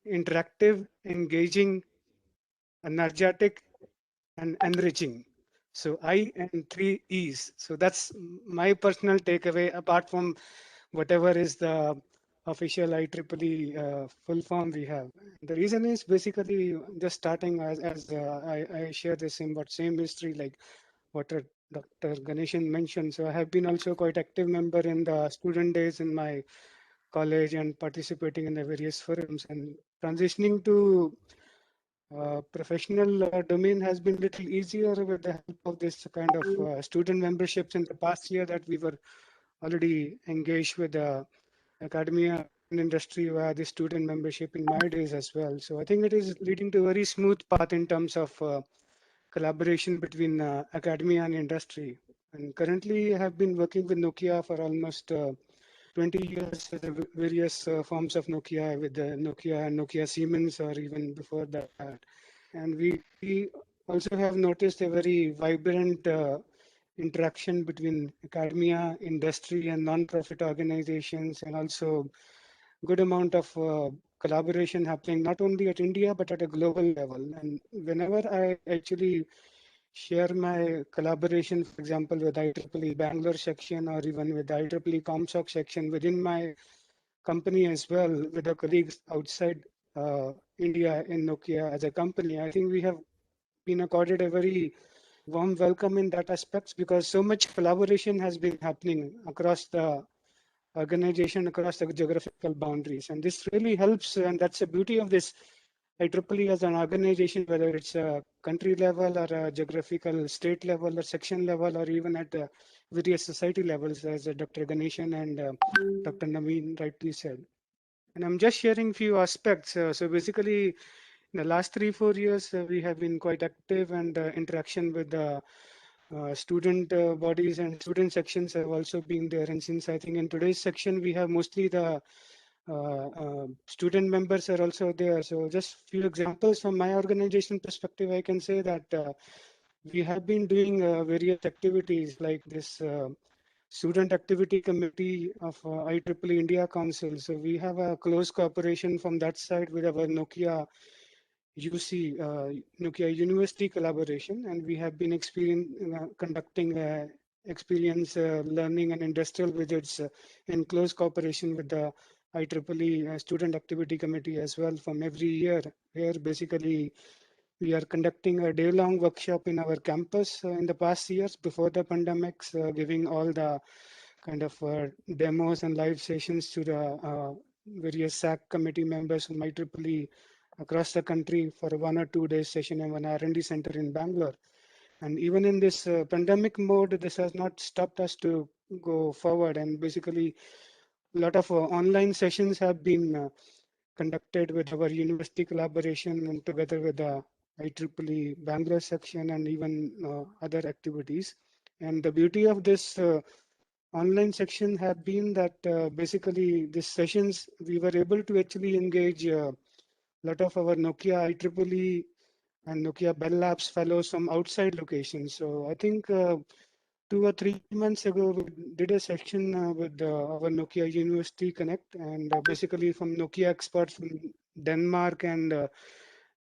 interactive, engaging, energetic, and enriching. So I and 3 E's. So that's my personal takeaway, apart from whatever is the official IEEE full form we have. The reason is basically just starting as I share the same history like what Dr. Ganeshan mentioned. So I have been also quite active member in the student days in my college and participating in the various forums, and transitioning to professional domain has been little easier with the help of this kind of student memberships in the past year that we were already engaged with academia and industry via the student membership in my days as well. So I think it is leading to a very smooth path in terms of collaboration between academia and industry. And currently I have been working with Nokia for almost 20 years with the various forms of Nokia, with the Nokia and Nokia Siemens, or even before that. And we also have noticed a very vibrant interaction between academia, industry, and non-profit organizations, and also good amount of collaboration happening not only at India but at a global level. And whenever I actually share my collaboration, for example, with IEEE Bangalore section or even with IEEE ComSoc section within my company as well, with the colleagues outside India in Nokia as a company, I think we have been accorded a very warm welcome in that aspects, because so much collaboration has been happening across the organization, across the geographical boundaries. And this really helps, and that's the beauty of this IEEE as an organization, whether it's a country level or a geographical state level or section level, or even at various society levels, as Dr. Ganeshan and Dr. Naveen rightly said. And I'm just sharing few aspects. So basically, in the last 3-4 years, we have been quite active, and interaction with the student bodies and student sections have also been there. And since I think in today's section, we have mostly the student members are also there. So just few examples from my organization perspective, I can say that we have been doing various activities like this student activity committee of IEEE India Council. So we have a close cooperation from that side with our Nokia UC, Nokia University collaboration, and we have been conducting experience learning and industrial visits in close cooperation with the IEEE Student Activity Committee as well from every year, where basically we are conducting a day-long workshop in our campus in the past years before the pandemics, giving all the kind of demos and live sessions to the various SAC committee members from IEEE across the country for a 1 or 2 day session in one R&D center in Bangalore. And even in this pandemic mode, this has not stopped us to go forward. And basically, a lot of online sessions have been conducted with our university collaboration and together with the IEEE Bangalore section and even other activities. And the beauty of this online section have been that basically these sessions, we were able to actually engage a lot of our Nokia IEEE and Nokia Bell Labs fellows from outside locations. So I think 2 or 3 months ago, we did a section with our Nokia University Connect, and basically from Nokia experts from Denmark and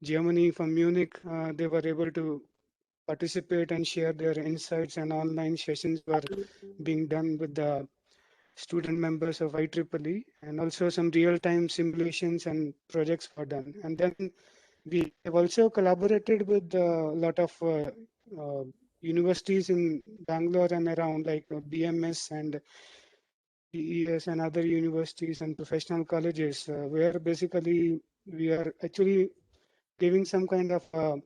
Germany, from Munich, they were able to participate and share their insights, and online sessions were being done with the student members of IEEE, and also some real-time simulations and projects were done. And then we have also collaborated with a lot of universities in Bangalore and around, like BMS and PES and other universities and professional colleges, where basically we are actually giving some kind of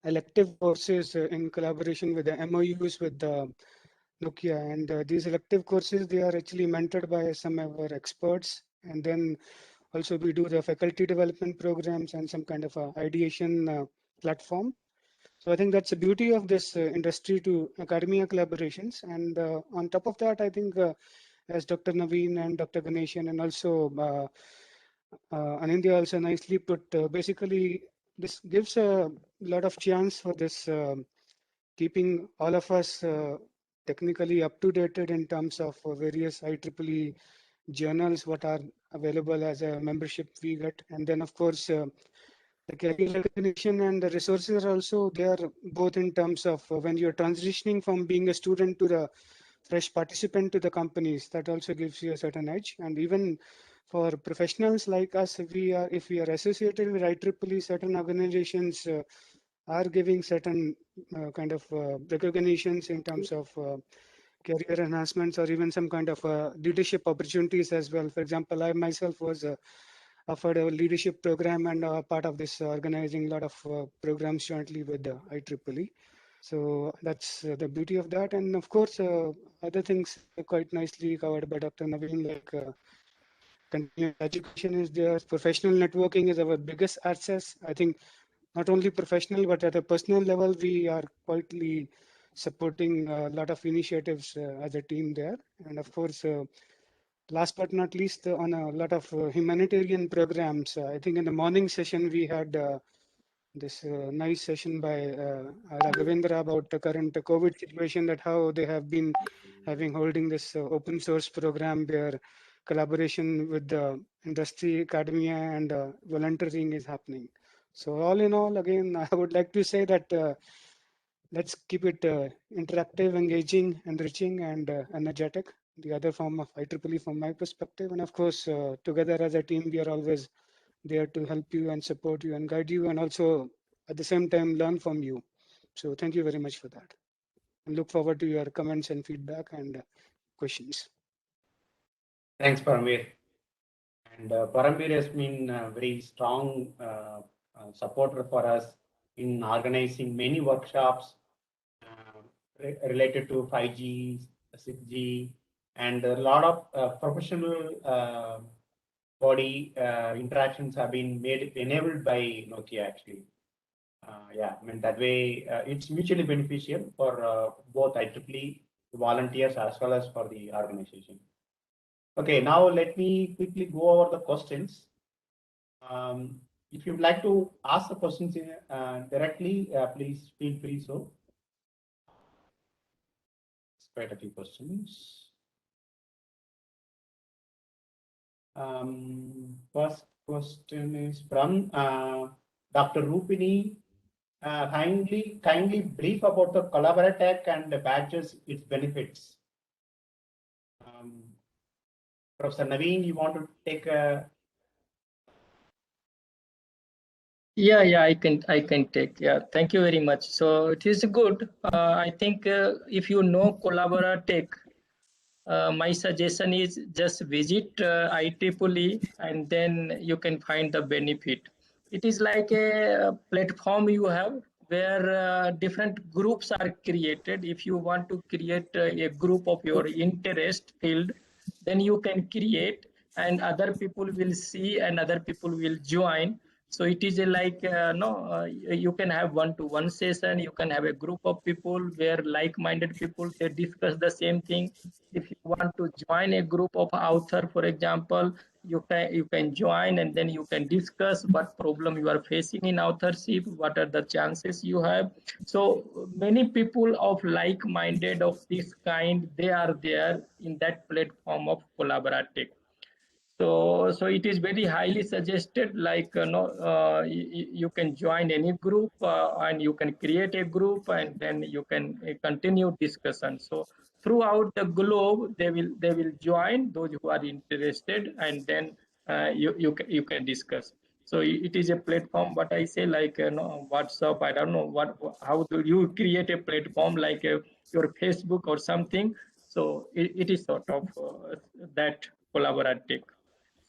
elective courses in collaboration with the MOUs with the Nokia. And these elective courses, they are actually mentored by some of our experts. And then also we do the faculty development programs and some kind of ideation platform. So I think that's the beauty of this industry to academia collaborations. And on top of that, I think as Dr. Naveen and Dr. Ganeshan and also Anindya also nicely put, basically this gives a lot of chance for this keeping all of us technically up to date in terms of various IEEE journals, what are available as a membership we get. And then of course, the career recognition and the resources are also there, both in terms of when you're transitioning from being a student to the fresh participant to the companies, that also gives you a certain edge. And even for professionals like us, if we are associated with IEEE, certain organizations are giving certain kind of recognitions in terms of career enhancements or even some kind of leadership opportunities as well. For example, I myself was offered a leadership program and part of this organizing a lot of programs jointly with the IEEE. So that's the beauty of that. And of course, other things are quite nicely covered by Dr. Naveen, like continuous education is there. Professional networking is our biggest access. I think not only professional, but at a personal level, we are quietly supporting a lot of initiatives as a team there. And of course, last but not least, on a lot of humanitarian programs. I think in the morning session, we had this nice session by Raghavendra about the current COVID situation, that how they have been holding this open source program where collaboration with the industry, academia, and volunteering is happening. So all in all, again, I would like to say that let's keep it interactive, engaging, enriching, and energetic. The other form of IEEE from my perspective. And of course, together as a team, we are always there to help you and support you and guide you, and also at the same time learn from you. So thank you very much for that. And look forward to your comments and feedback and questions. Thanks, Paramveer. And Paramveer has been a very strong supporter for us in organizing many workshops related to 5G, 6G, and a lot of professional body interactions have been enabled by Nokia actually. Yeah, I mean, that way it's mutually beneficial for both IEEE volunteers as well as for the organization. Okay, now let me quickly go over the questions. If you'd like to ask the questions directly, please feel free. So, quite a few questions. First question is from Dr. Rupini. Kindly brief about the Collaboratech and the badges, its benefits. Professor Naveen, you want to take a... Yeah, I can take. Yeah, thank you very much. So it is good. I think if you know Collaboratech, my suggestion is just visit IEEE and then you can find the benefit. It is like a platform you have where different groups are created. If you want to create a group of your interest field, then you can create and other people will see and other people will join. So it is like you can have one-to-one session. You can have a group of people where like-minded people, they discuss the same thing. If you want to join a group of author, for example, you can join and then you can discuss what problem you are facing in authorship, what are the chances you have. So many people of like-minded of this kind, they are there in that platform of Collaboratech. So it is very highly suggested, like you can join any group and you can create a group and then you can continue discussion. So throughout the globe they will join those who are interested, and then you can discuss. So it is a platform, what I say, like WhatsApp, I don't know how do you create a platform like your Facebook or something. So it is sort of that Collaboratech.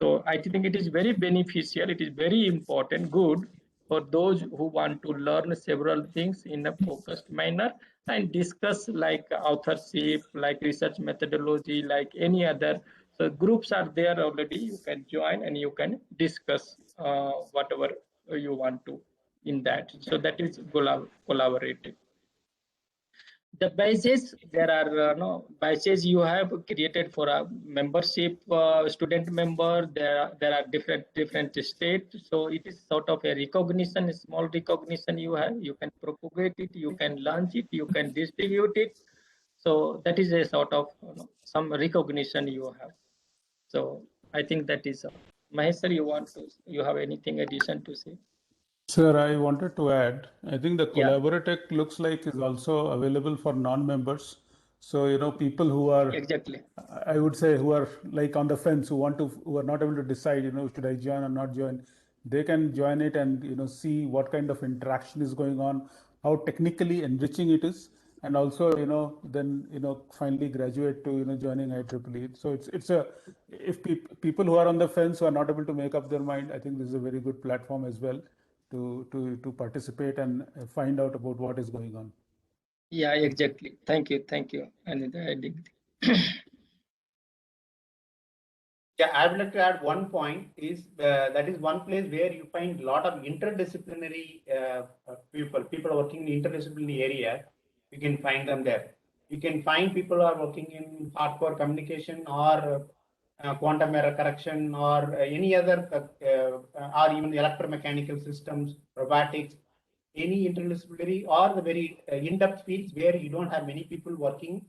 So I think it is very beneficial. It is very important, good for those who want to learn several things in a focused manner and discuss like authorship, like research methodology, like any other. So groups are there already. You can join and you can discuss whatever you want to in that. So that is collaborative. The badges, there are no badges you have created for a membership, student member. There are different states. So it is sort of a recognition, a small recognition you have. You can propagate it, you can launch it, you can distribute it. So that is a sort of some recognition you have. So I think that is Mahesh sir, you have anything addition to say? Sir, I wanted to add, I think the Yeah. Collaboratech looks like is also available for non-members. So, people who are, Exactly. I would say, who are like on the fence, who are not able to decide, should I join or not join, they can join it and, see what kind of interaction is going on, how technically enriching it is, and also, then, finally graduate to, joining IEEE. So if people who are on the fence, who are not able to make up their mind, I think this is a very good platform as well to participate and find out about what is going on. Yeah, exactly. Thank you. And Yeah, I would like to add one point is that is one place where you find a lot of interdisciplinary people working in interdisciplinary area. You can find them there. You can find people who are working in hardcore communication or quantum error correction or any other or even electromechanical systems, robotics, any interdisciplinary or the very in-depth fields where you don't have many people working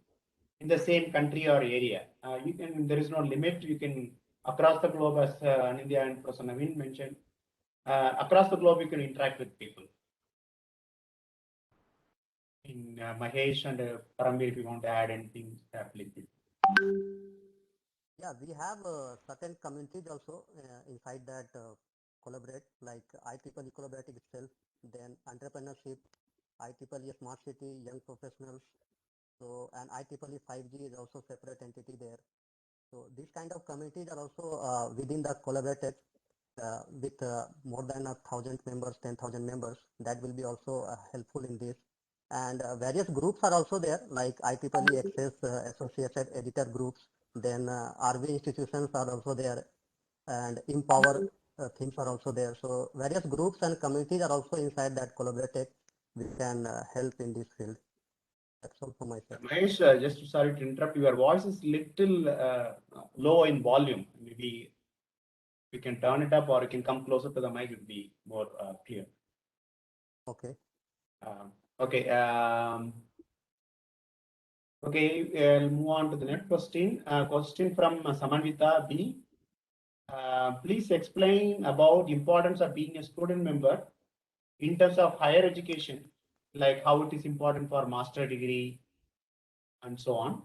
in the same country or area. There is no limit. You can across the globe, as Anindya and Professor Naveen mentioned, across the globe you can interact with people. In Mahesh and Paramveer, if you want to add anything, please. Yeah, we have certain communities also inside that collaborate, like IEEE Collaborative itself, then entrepreneurship, IEEE Smart City, young professionals, so and IEEE 5G is also separate entity there. So these kind of communities are also within the collaborative with more than 1,000 members, 10,000 members. That will be also helpful in this. And various groups are also there, like IEEE Access Associated Editor groups. Then RV institutions are also there, and Empower things are also there. So various groups and communities are also inside that collaborative. We can help in this field. That's all for myself. Mahesh, just sorry to interrupt. Your voice is little low in volume. Maybe you can turn it up, or you can come closer to the mic. It will be more clear. Okay. Okay. Okay, we'll move on to the next question. Question from Samanvita B. Please explain about the importance of being a student member in terms of higher education, like how it is important for master degree and so on.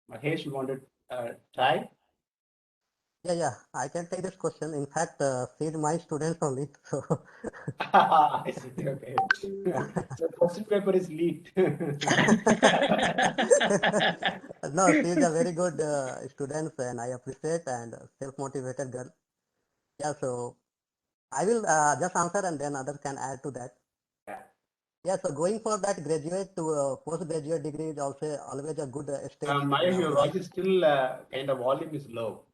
Mahesh, you want to try? Yeah, I can take this question. In fact, she's my student only. So I see. Okay. So question paper is leaked. No, she's a very good student, and I appreciate and self-motivated girl. Yeah, so I will just answer, and then others can add to that. Yeah, so going for that graduate to postgraduate degree is also always a good stage in Mahesh, your life. voice is still kind of volume is low.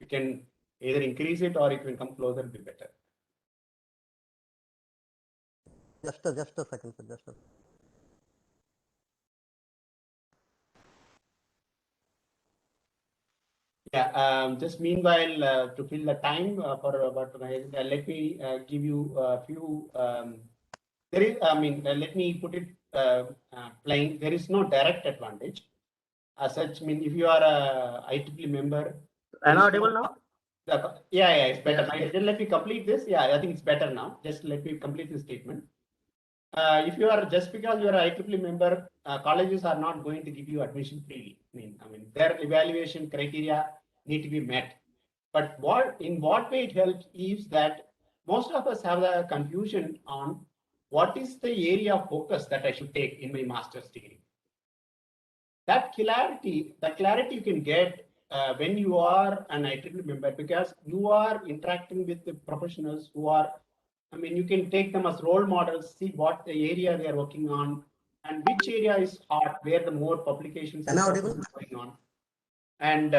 You can either increase it or it will come closer, it'll be better. Just a second, sir. Just a second. Yeah, just meanwhile, to fill the time for about let me give you a few. There is, let me put it plain. There is no direct advantage as such. If you are a IEEE member, am I audible now? Yeah, it's better. Then let me complete this. Yeah, I think it's better now. Just let me complete this statement. If you are just because you are a IEEE member, colleges are not going to give you admission freely. Their evaluation criteria need to be met. But in what way it helps is that most of us have the confusion on what is the area of focus that I should take in my master's degree. That clarity you can get when you are an IEEE member, because you are interacting with the professionals who are, you can take them as role models, see what the area they are working on and which area is hot, where the more publications are going on. And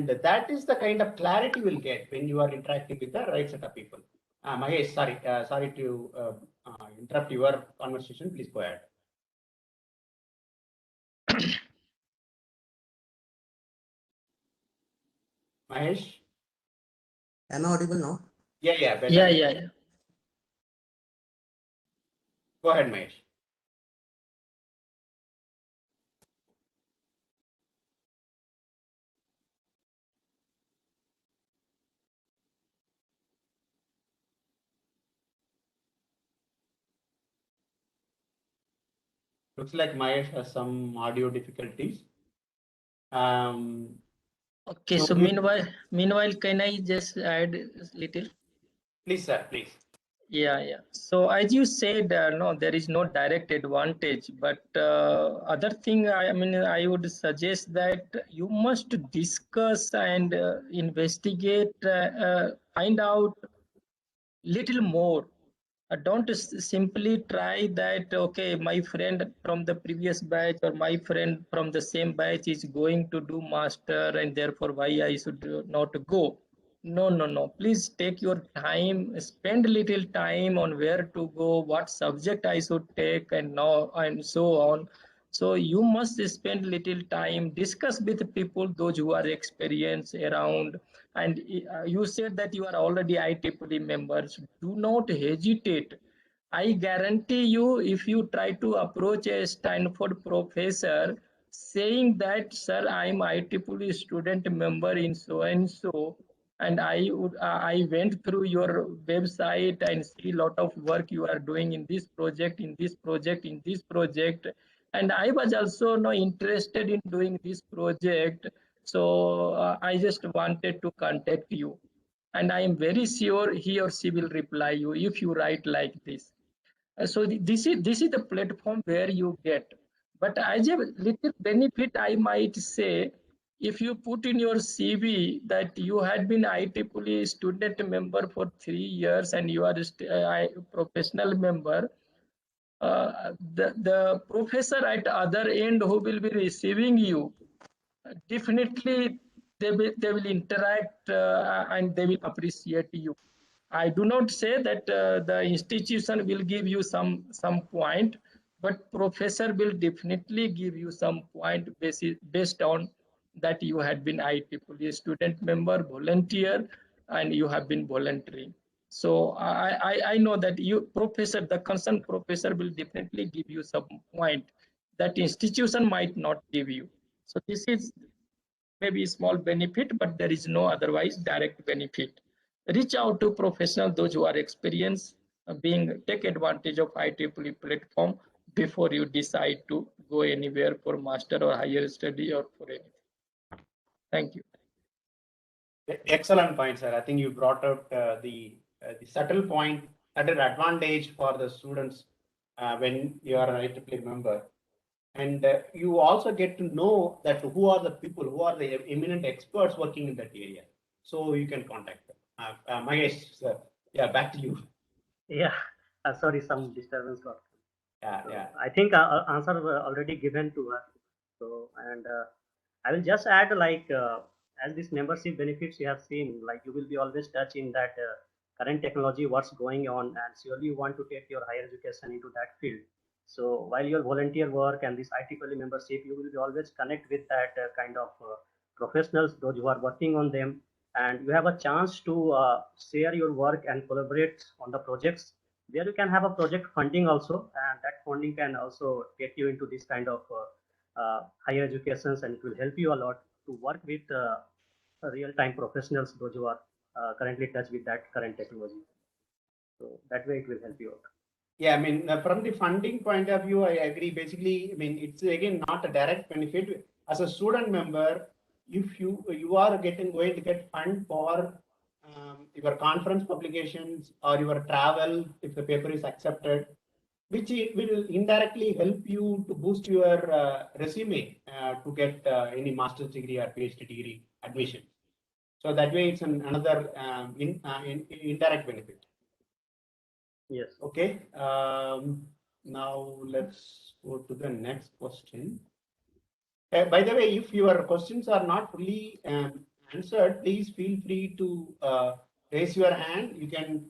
that is the kind of clarity you will get when you are interacting with the right set of people. Mahesh, sorry to interrupt your conversation, please go ahead. Mahesh? Am I audible now? Yeah, better. Yeah. Go ahead, Mahesh. Looks like Mahesh has some audio difficulties. Okay, so meanwhile, can I just add a little? Please, sir, please. Yeah. So as you said, no, there is no direct advantage, but other thing, I would suggest that you must discuss and investigate, find out little more. Don't simply try that, okay, my friend from the previous batch or my friend from the same batch is going to do master and therefore why I should not go. No. Please take your time, spend little time on where to go, what subject I should take and so on. So you must spend little time, discuss with people, those who are experienced around. And you said that you are already IEEE members. Do not hesitate. I guarantee you, if you try to approach a Stanford professor saying that, sir, I'm IEEE student member in so and so, and I went through your website and see a lot of work you are doing in this project, and I was also interested in doing this project. So I just wanted to contact you, and I am very sure he or she will reply you if you write like this. So this is the platform where you get. But as a little benefit, I might say, if you put in your CV that you had been IEEE student member for 3 years and you are a professional member, the professor at other end who will be receiving you, definitely they will interact and they will appreciate you. I do not say that the institution will give you some point, but professor will definitely give you some point based on that you had been IEEE student member, volunteer, and you have been volunteering. So I know that the concerned professor will definitely give you some point that institution might not give you. So this is maybe small benefit, but there is no otherwise direct benefit. Reach out to professionals, those who are experienced, take advantage of IEEE platform before you decide to go anywhere for master or higher study or for anything. Thank you. Excellent point, sir. I think you brought out the subtle point, subtle advantage for the students when you are an IEEE member. And you also get to know that who are the people, who are the eminent experts working in that area. So you can contact them. Mahesh, sir, yeah, back to you. Yeah, sorry, some disturbance got. Yeah. I think answer already given to us. So, and I will just add, like, as this membership benefits you have seen, like you will be always touch in that current technology, what's going on, and surely you want to take your higher education into that field. So while your volunteer work and this IEEE membership, you will be always connect with that kind of professionals, those who are working on them, and you have a chance to share your work and collaborate on the projects. There you can have a project funding also, and that funding can also get you into this kind of higher educations, and it will help you a lot to work with real-time professionals, those who are currently touch with that current technology. So that way it will help you out. Yeah, I mean, from the funding point of view, I agree. Basically, I mean, it's again not a direct benefit. As a student member, if you are going to get fund for your conference publications or your travel, if the paper is accepted, which will indirectly help you to boost your resume to get any master's degree or PhD degree admission. So that way, it's another indirect benefit. Yes. Okay. Now let's go to the next question. By the way, if your questions are not fully answered, please feel free to raise your hand. You can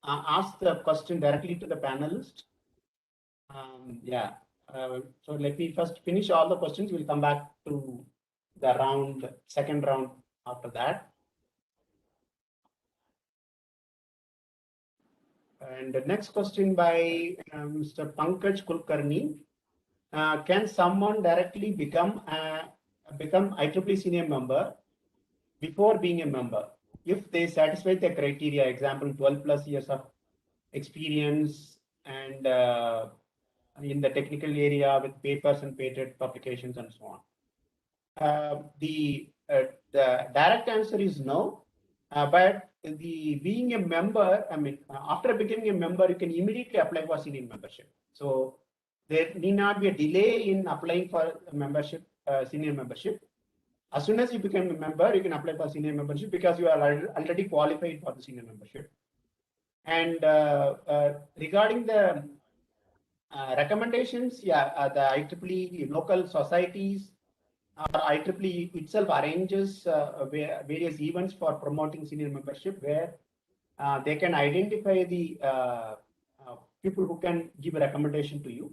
ask the question directly to the panelist. Yeah. So let me first finish all the questions. We'll come back to the second round after that. And the next question by Mr. Pankaj Kulkarni. Can someone directly become IEEE senior member before being a member if they satisfy the criteria, example 12 plus years of experience and in the technical area with papers and patent publications and so on? The direct answer is no, but being a member, after becoming a member, you can immediately apply for senior membership. So there need not be a delay in applying for membership, senior membership. As soon as you become a member, you can apply for senior membership because you are already qualified for the senior membership. And regarding the recommendations, yeah, the IEEE local societies or IEEE itself arranges various events for promoting senior membership where they can identify the people who can give a recommendation to you.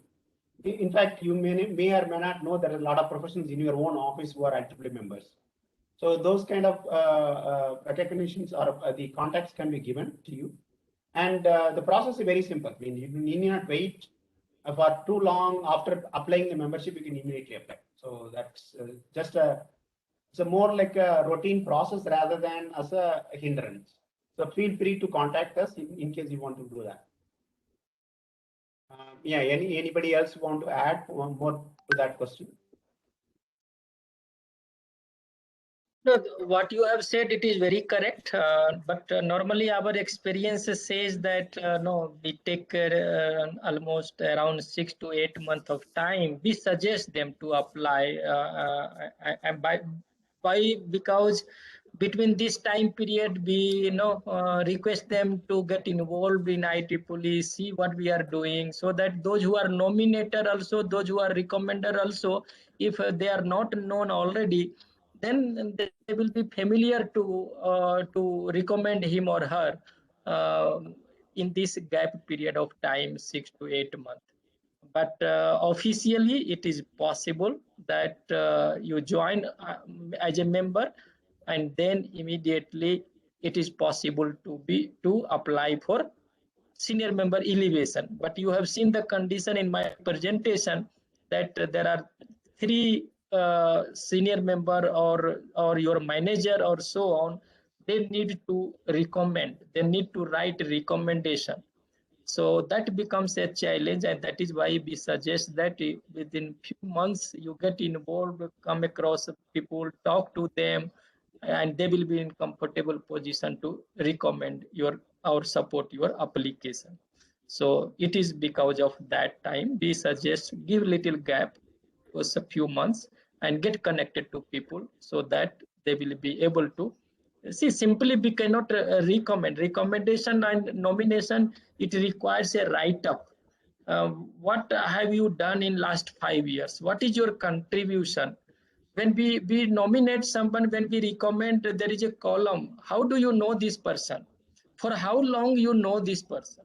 In fact, you may or may not know there are a lot of professionals in your own office who are IEEE members. So those kind of recognitions or the contacts can be given to you. And the process is very simple. I mean, you need not wait for too long. After applying the membership, you can immediately apply. So that's it's a more like a routine process rather than as a hindrance. So feel free to contact us in case you want to do that. Yeah, anybody else want to add one more to that question? No, what you have said, it is very correct. But normally our experience says that no, we take almost around 6 to 8 months of time. We suggest them to apply, and why? Because between this time period, we request them to get involved in IEEE, see what we are doing, so that those who are nominated also, those who are recommended also, if they are not known already, then they will be familiar to recommend him or her in this gap period of time, 6 to 8 months. But officially, it is possible that you join as a member, and then immediately it is possible to apply for senior member elevation. But you have seen the condition in my presentation that there are 3 senior member or your manager or so on. They need to recommend, they need to write recommendation. So that becomes a challenge, and that is why we suggest that within few months you get involved, come across people, talk to them, and they will be in comfortable position to recommend or support your application. So it is because of that time we suggest give little gap for a few months and get connected to people so that they will be able to see. Simply we cannot recommendation and nomination. It requires a write-up. What have you done in last 5 years? What is your contribution? When we nominate someone, when we recommend, there is a column. How do you know this person? For how long you know this person?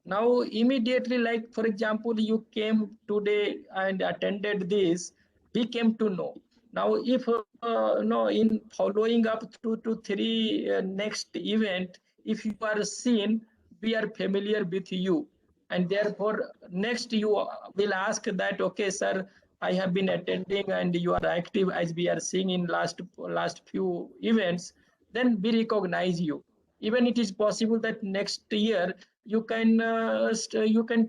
Now immediately, like for example, you came today and attended this, we came to know. Now if no, in following up 2 to 3 next event, if you are seen, we are familiar with you, and therefore next you will ask that, okay sir, I have been attending and you are active as we are seeing in last few events, then we recognize you. Even it is possible that next year you can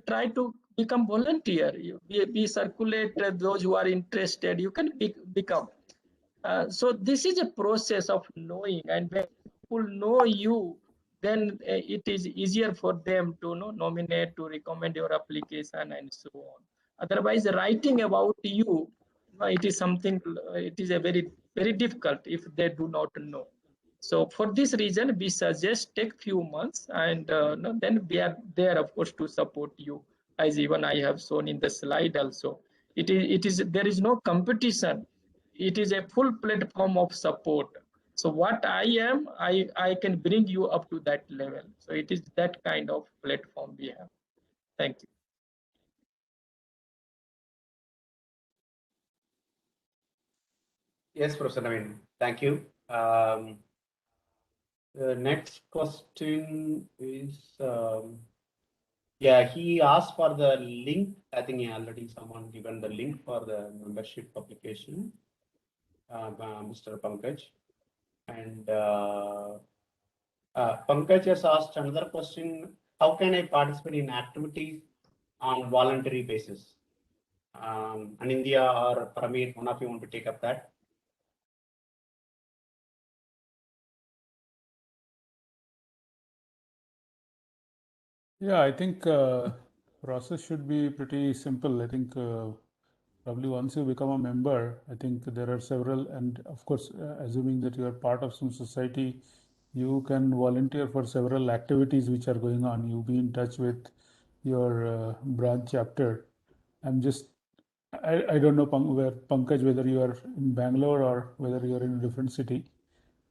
try to become volunteer. We circulate those who are interested, you can become. So this is a process of knowing, and when people know you, then it is easier for them to nominate, to recommend your application and so on. Otherwise, writing about you, it is something, it is a very difficult if they do not know. So for this reason, we suggest take few months, and then we are there, of course, to support you, as even I have shown in the slide also. It is there is no competition. It is a full platform of support. So what I am, I can bring you up to that level. So it is that kind of platform we have. Thank you. Yes, Professor Naveen, thank you. The next question is, yeah, he asked for the link. I think he already someone given the link for the membership application, Mr. Pankaj. And Pankaj has asked another question: how can I participate in activities on voluntary basis? And India or Paramir, one of you want to take up that? Yeah, I think process should be pretty simple. I think probably once you become a member, I think there are several, and of course, assuming that you are part of some society, you can volunteer for several activities which are going on. You be in touch with your branch chapter. I'm just, I don't know where Pankaj, whether you are in Bangalore or whether you are in a different city.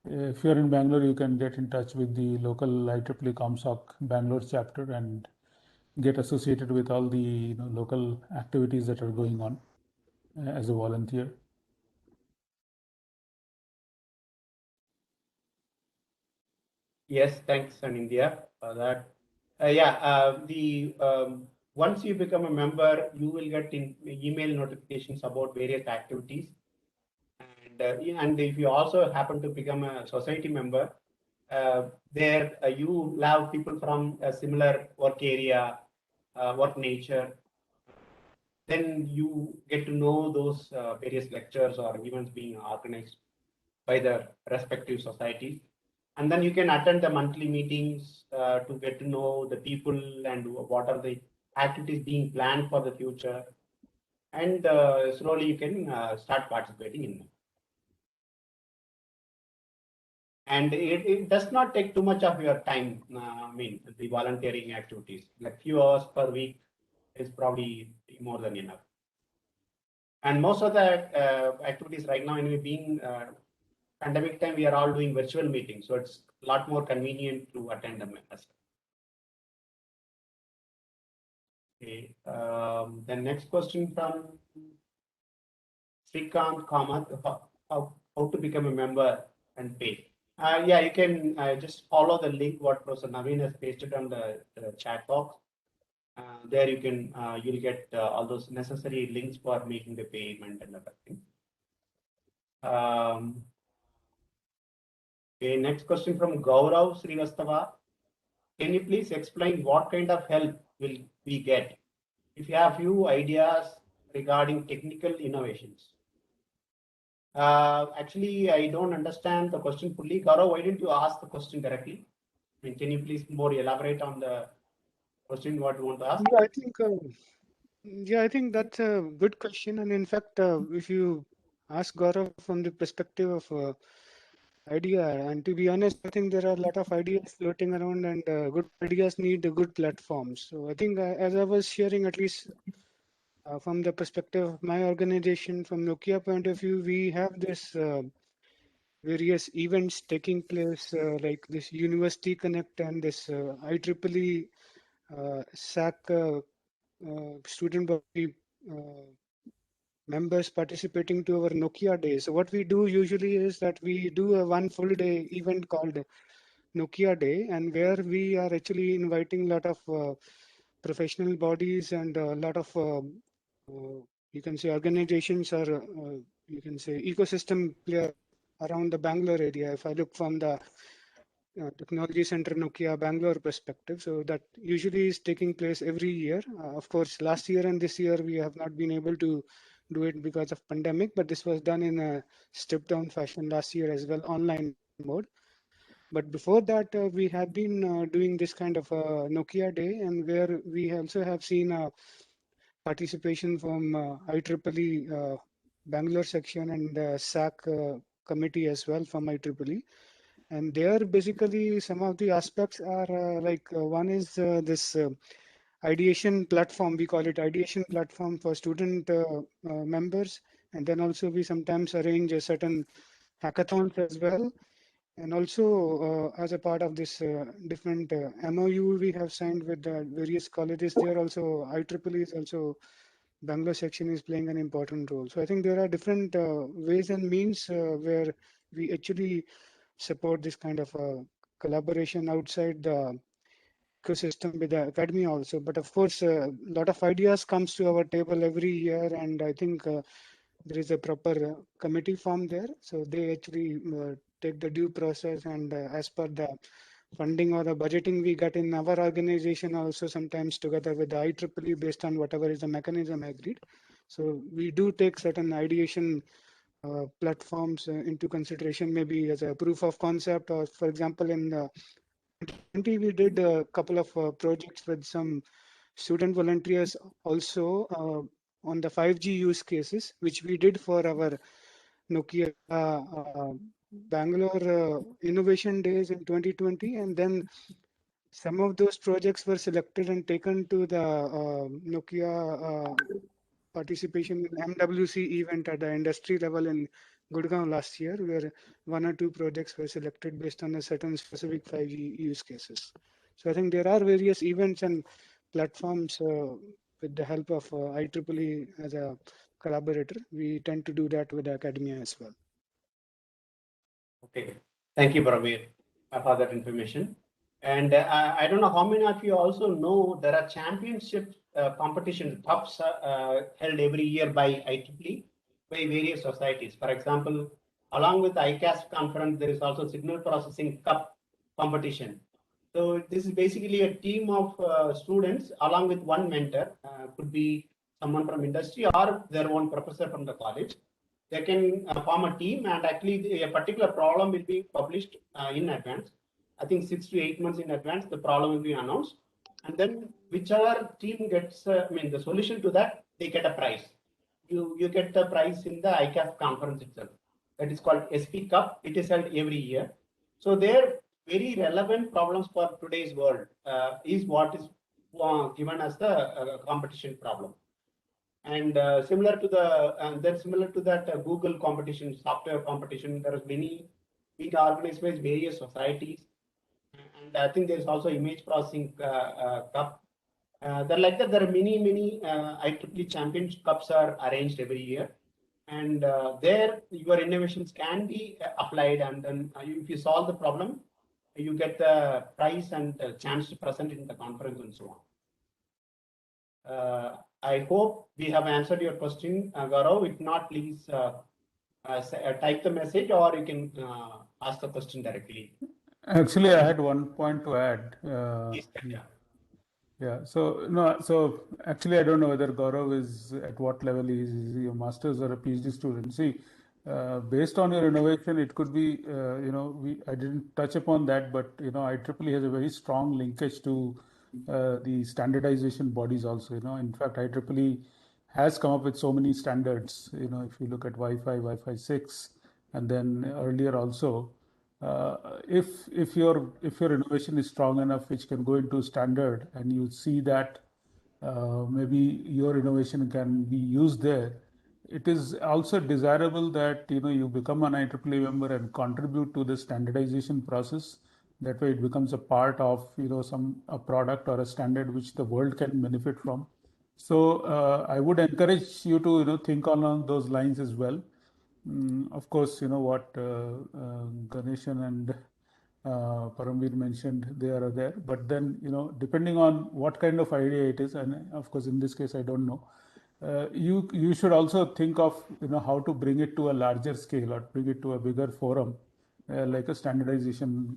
If you're in Bangalore, you can get in touch with the local IEEE ComSoc Bangalore chapter and get associated with all the local activities that are going on as a volunteer. Yes, thanks, India, for that. Once you become a member, you will get email notifications about various activities, and if you also happen to become a society member, there you will have people from a similar work area, work nature. Then you get to know those various lectures or events being organized by the respective societies. And then you can attend the monthly meetings to get to know the people and what are the activities being planned for the future. And slowly you can start participating in them. And it does not take too much of your time. I mean, the volunteering activities, like few hours per week is probably more than enough. And most of the activities right now, anyway, being pandemic time, we are all doing virtual meetings, so it's a lot more convenient to attend them as well. Okay. The next question from Srikant Kamath: how to become a member and pay? Yeah, you can just follow the link what Professor Naveen has pasted on the chat box. There you can you'll get all those necessary links for making the payment and everything. Okay, next question from Gaurav Srivastava: can you please explain what kind of help will we get if you have few ideas regarding technical innovations? Actually, I don't understand the question fully. Gaurav, why didn't you ask the question directly? I mean, can you please more elaborate on the question what you want to ask? Yeah, I think that's a good question. And in fact, if you ask Gaurav from the perspective of idea, and to be honest, I think there are a lot of ideas floating around, and good ideas need good platforms. So I think, as I was sharing, at least from the perspective of my organization, from Nokia point of view, we have this various events taking place, like this University Connect and this IEEE SAC student body members participating to our Nokia Day. So what we do usually is that we do a one full day event called Nokia Day, and where we are actually inviting a lot of professional bodies and a lot of you can say organizations, or you can say ecosystem player around the Bangalore area. If I look from the Technology Center Nokia Bangalore perspective, so that usually is taking place every year. Of course, last year and this year we have not been able to do it because of pandemic, but this was done in a stepped down fashion last year as well, online mode. But before that, we have been doing this kind of Nokia Day, and where we also have seen participation from IEEE Bangalore section and SAC committee as well from IEEE. And there, basically, some of the aspects are one is this ideation platform. We call it ideation platform for student members, and then also we sometimes arrange a certain hackathons as well. And also, as a part of this different MOU we have signed with the various colleges, there also IEEE is also Bangalore section is playing an important role. So I think there are different ways and means where we actually support this kind of collaboration outside the ecosystem with the academy also. But of course, a lot of ideas comes to our table every year, and I think there is a proper committee formed there. So they actually take the due process, and as per the funding or the budgeting we got in our organization also sometimes together with the IEEE based on whatever is the mechanism agreed. So we do take certain ideation platforms into consideration, maybe as a proof of concept, or for example in 2020 we did a couple of projects with some student volunteers also on the 5G use cases, which we did for our Nokia Bangalore Innovation Days in 2020, and then some of those projects were selected and taken to the Nokia participation in MWC event at the industry level in Gurgaon last year, where one or two projects were selected based on a certain specific 5G use cases. So I think there are various events and platforms with the help of IEEE as a collaborator. We tend to do that with academia as well. Okay, thank you, Baramir, for that information. And I don't know how many of you also know there are championship competition cups held every year by IEEE by various societies. For example, along with the ICAST conference, there is also Signal Processing Cup competition. So this is basically a team of students along with one mentor, could be someone from industry or their own professor from the college. They can form a team, and actually a particular problem will be published in advance. I think 6 to 8 months in advance, the problem will be announced. And then whichever team gets, the solution to that, they get a prize. You get the prize in the ICAF conference itself. That is called SP Cup. It is held every year. So there, very relevant problems for today's world is what is given as the competition problem. And similar to that Google competition, software competition, there is many big organized by various societies, and I think there is also image processing cup. There like that. There are many IEEE Champions Cups are arranged every year, and there your innovations can be applied, and then if you solve the problem, you get the prize and chance to present in the conference and so on. I hope we have answered your question, Gaurav. If not, please type the message, or you can ask the question directly. Actually, I had one point to add. Yeah. So actually, I don't know whether Gaurav is at what level is he a master's or a PhD student. See, based on your innovation, it could be, I didn't touch upon that, but IEEE has a very strong linkage to the standardization bodies also. In fact, IEEE has come up with so many standards. If you look at Wi-Fi, Wi-Fi 6, and then earlier also. If your innovation is strong enough, which can go into standard, and you see that maybe your innovation can be used there, it is also desirable that you become an IEEE member and contribute to the standardization process. That way, it becomes a part of a product or a standard which the world can benefit from. So I would encourage you to think along those lines as well. Of course, what Ganeshan and Paramveer mentioned, they are there. But then, depending on what kind of idea it is, and of course, in this case, I don't know, you should also think of how to bring it to a larger scale or bring it to a bigger forum, like a standardization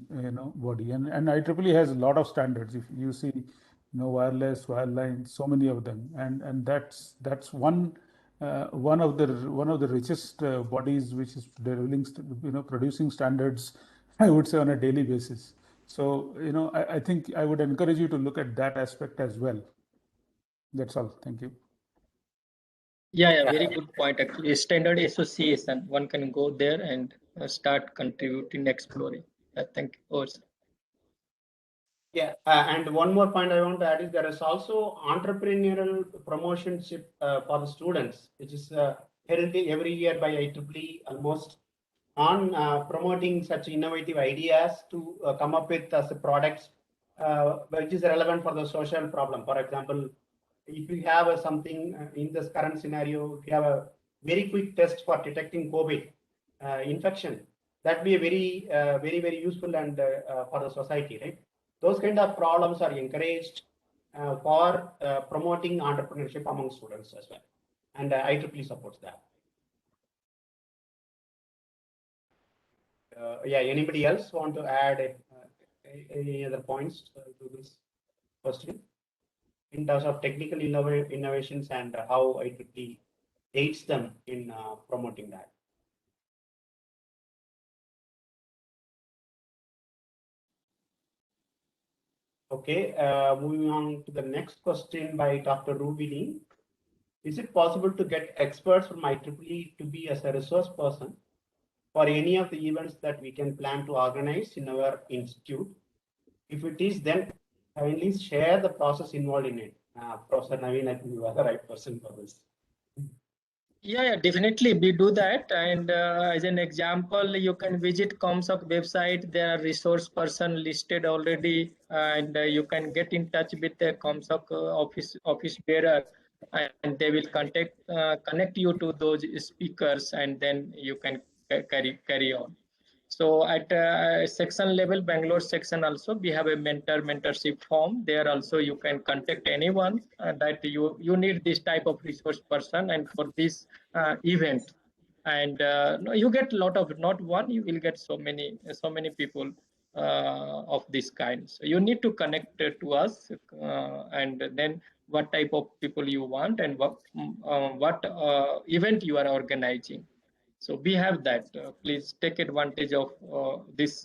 body. And IEEE has a lot of standards. If you see, wireless, wireline, so many of them, and that's one of the richest bodies which is delivering, producing standards, I would say, on a daily basis. So I think I would encourage you to look at that aspect as well. That's all. Thank you. Yeah, very good point. Actually, standard association, one can go there and start contributing, exploring. Thank you. Oh, sir. Yeah, and one more point I want to add is there is also entrepreneurial promotionship for the students, which is held every year by IEEE almost. on promoting such innovative ideas to come up with as products which is relevant for the social problem. For example, if you have something in this current scenario, if you have a very quick test for detecting COVID infection, that be a very useful and for the society, right? Those kind of problems are encouraged for promoting entrepreneurship among students as well, and IEEE supports that. Yeah, anybody else want to add any other points to this question in terms of technical innovations and how IEEE aids them in promoting that? Okay, moving on to the next question by Dr. Rubini. Is it possible to get experts from IEEE to be as a resource person for any of the events that we can plan to organize in our institute? If it is, then kindly share the process involved in it. Professor Naveen, I think you are the right person for this. Yeah, definitely we do that. And as an example, you can visit ComSoc website. There are resource person listed already, and you can get in touch with the ComSoc office bearer, and they will connect you to those speakers, and then you can carry on. So at section level, Bangalore section also, we have a mentorship form. There also you can contact anyone that you need this type of resource person and for this event. And you get a lot of, not one, you will get so many people of this kind. So you need to connect to us, and then what type of people you want and what event you are organizing. So we have that. Please take advantage of this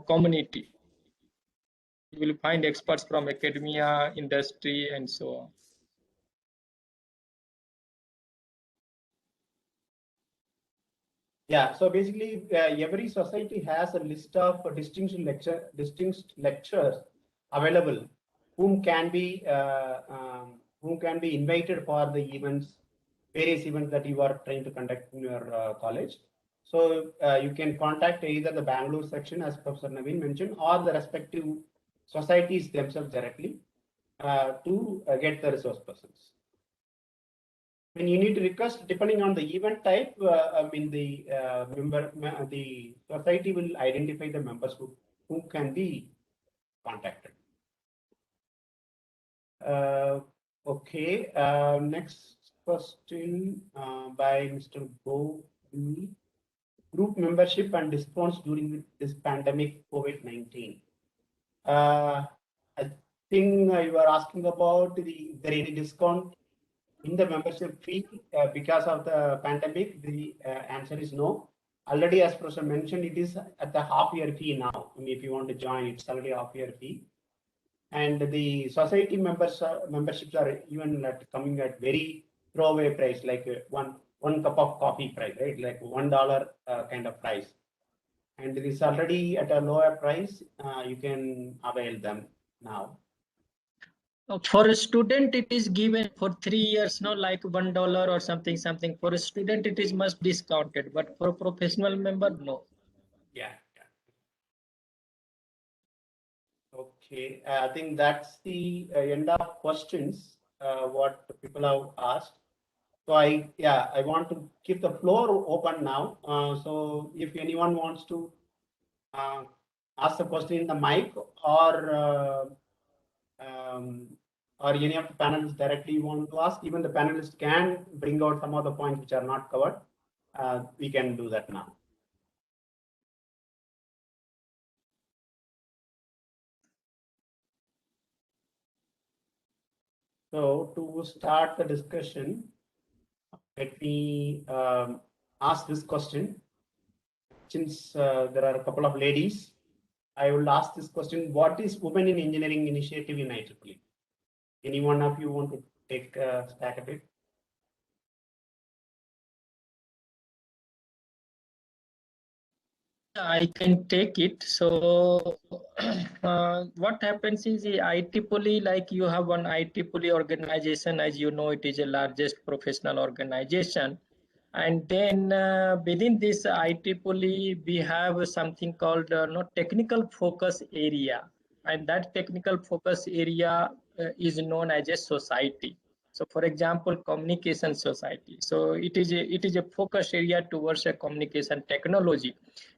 community. You will find experts from academia, industry, and so on. Yeah, so basically every society has a list of distinct lecturers available whom can be invited for the events, various events that you are trying to conduct in your college. So you can contact either the Bangalore section, as Professor Naveen mentioned, or the respective societies themselves directly to get the resource persons. When you need to request, depending on the event type, I mean the the society will identify the members who can be contacted. Okay, next question by Mr. Go. Group membership and discounts during this pandemic COVID-19. I think you are asking about is there any discount in the membership fee because of the pandemic? The answer is no. Already, as Professor mentioned, it is at the half-year fee now. I mean, if you want to join, it's already half-year fee. And the society memberships are even coming at very throwaway price, like one cup of coffee price, right? Like $1 kind of price. And it is already at a lower price. You can avail them now. For a student, it is given for 3 years, no, like $1 or something. For a student, it is much discounted, but for a professional member, no. Yeah. Okay, I think that's the end of questions. What people have asked. So I want to keep the floor open now. So if anyone wants to ask the question in the mic or any of the panelists directly want to ask, even the panelists can bring out some of the points which are not covered. We can do that now. So to start the discussion, let me ask this question. Since there are a couple of ladies, I will ask this question. What is Women in Engineering initiative in IEEE? Any one of you want to take a stab at it? I can take it. So what happens is the IEEE, like you have one IEEE organization, as you know, it is the largest professional organization. And then within this IEEE, we have something called technical focus area. And that technical focus area is known as a society. So for example, communication society. So it is a focus area towards a communication technology.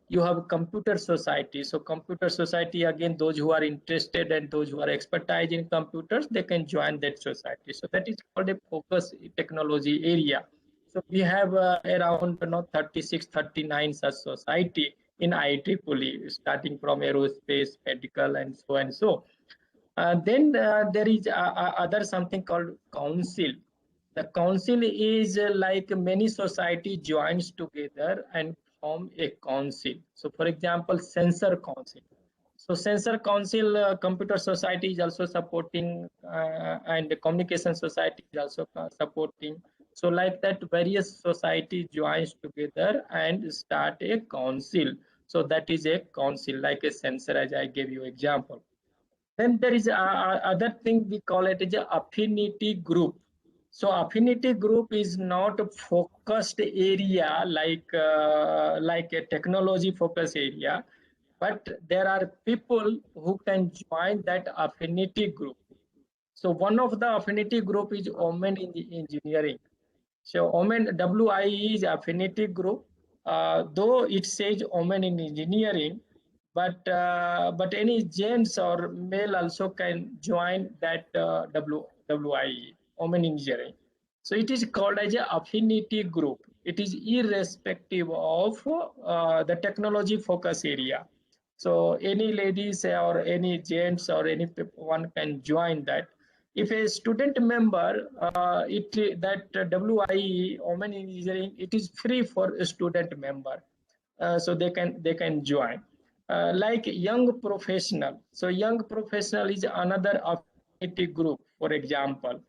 You have computer society. So computer society, again, those who are interested and those who are expertise in computers, they can join that society. So that is called a focus technology area. So we have around 36, 39 such society in IEEE, starting from aerospace, medical, and so and so. Then there is other something called council. The council is like many society joins together and form a council. So for example, sensor council. So sensor council, computer society is also supporting, and the communication society is also supporting. So like that, various society joins together and start a council. So that is a council, like a sensor, as I gave you example. Then there is other thing we call it as a affinity group. So affinity group is not a focused area like a technology focus area, but there are people who can join that affinity group. So one of the affinity group is women in the engineering. So women WIE is affinity group, though it says women in engineering, but any gents or male also can join that WIE, women engineering. So it is called as a affinity group. It is irrespective of the technology focus area. So any ladies or any gents or any one can join that. If a student member, that WIE, women in engineering, it is free for a student member, so they can join. Like young professional. So young professional is another affinity group. For example,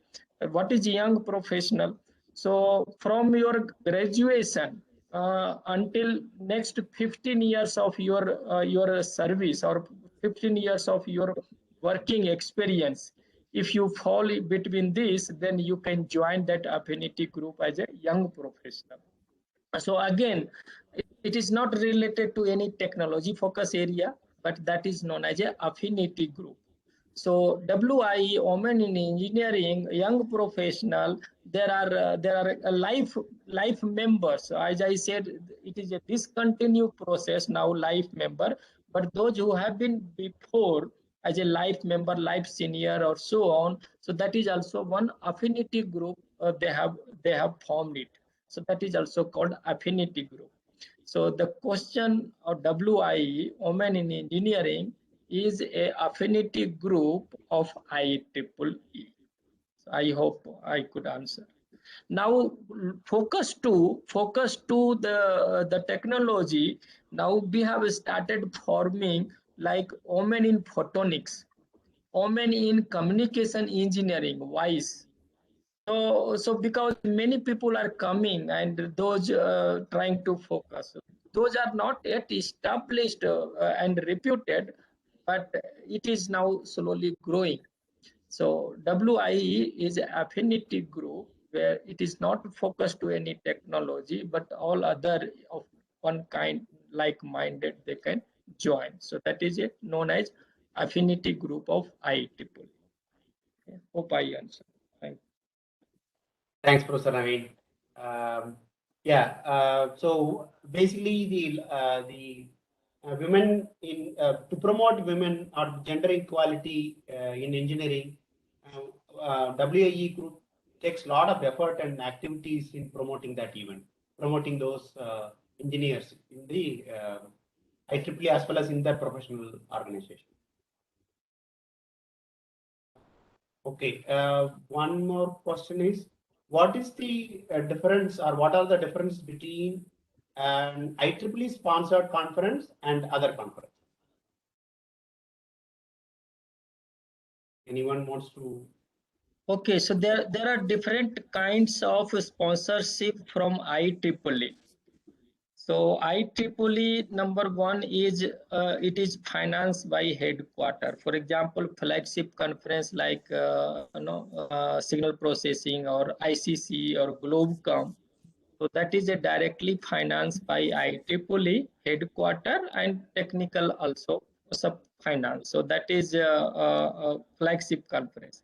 what is young professional? So from your graduation until next 15 years of your service, or 15 years of your working experience, if you fall between this, then you can join that affinity group as a young professional. So again, it is not related to any technology focus area, but that is known as a affinity group. So WIE, women in engineering, young professional, there are life members. As I said, it is a discontinued process now, life member. But those who have been before as a life member, life senior, or so on, so that is also one affinity group. They have formed it. So that is also called affinity group. So the question of WIE, women in engineering, is a affinity group of IEEE. So I hope I could answer. Now focus to the technology. Now we have started forming like women in photonics, women in communication engineering, WISE. So because many people are coming and those trying to focus, those are not yet established and reputed, but it is now slowly growing. So WIE is an affinity group where it is not focused to any technology, but all other of one kind, like-minded, they can join. So that is it, known as affinity group of IEEE. Okay. Hope I answered. Thank you. Thanks, Professor Naveen. So basically, the women in to promote women or gender equality in engineering, WIE group takes a lot of effort and activities in promoting that event, promoting those engineers in the IEEE as well as in the professional organization. Okay, one more question is, what is the difference, or what are the differences between an IEEE sponsored conference and other conference? Anyone wants to? Okay, so there are different kinds of sponsorship from IEEE. So IEEE, number one is it is financed by headquarter. For example, flagship conference like signal processing or ICC or Globecom. So that is a directly financed by IEEE headquarter and technical also sub finance. So that is a flagship conference.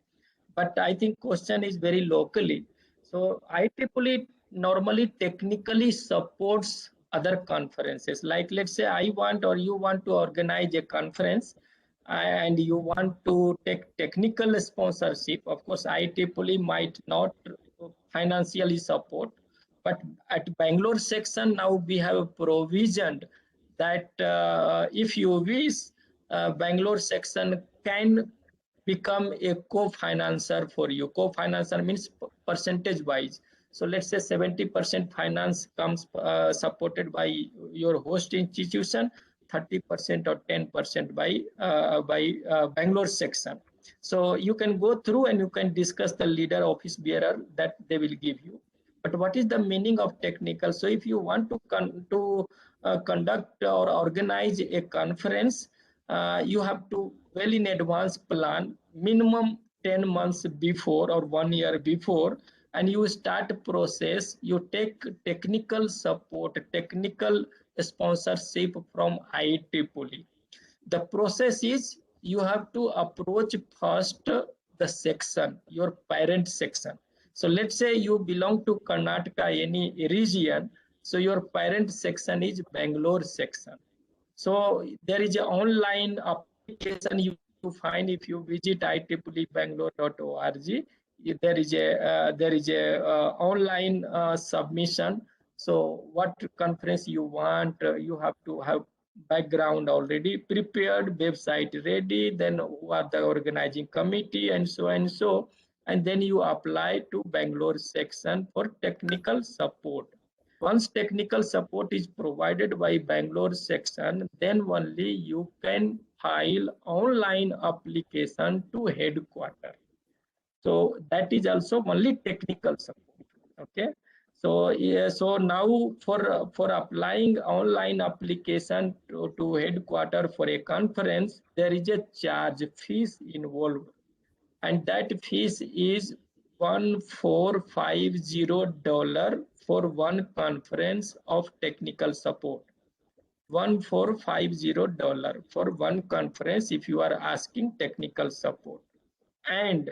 But I think question is very locally. So IEEE normally technically supports other conferences. Like let's say I want or you want to organize a conference and you want to take technical sponsorship. Of course, IEEE might not financially support, but at Bangalore section now we have provisioned that if you wish, Bangalore section can become a co-financer for you. Co-financer means percentage wise. So let's say 70% finance comes supported by your host institution, 30% or 10% by Bangalore section. So you can go through and you can discuss the leader office bearer that they will give you. But what is the meaning of technical? So if you want to conduct or organize a conference, you have to well in advance plan minimum 10 months before or 1 year before, and you start process. You take technical support, technical sponsorship from IEEE. The process is you have to approach first the section, your parent section. So let's say you belong to Karnataka, any region. So your parent section is Bangalore section. So there is an online application you find if you visit IEEEbangalore.org. There is a online submission. So what conference you want, you have to have background already prepared, website ready, then who are the organizing committee, and so and so, and then you apply to Bangalore section for technical support. Once technical support is provided by Bangalore section, then only you can file online application to headquarters. So that is also only technical support. Okay. So yeah, so now for applying online application to headquarters for a conference, there is a charge fees involved, and that fees is $1450 for one conference of technical support. $1450 for one conference if you are asking technical support. And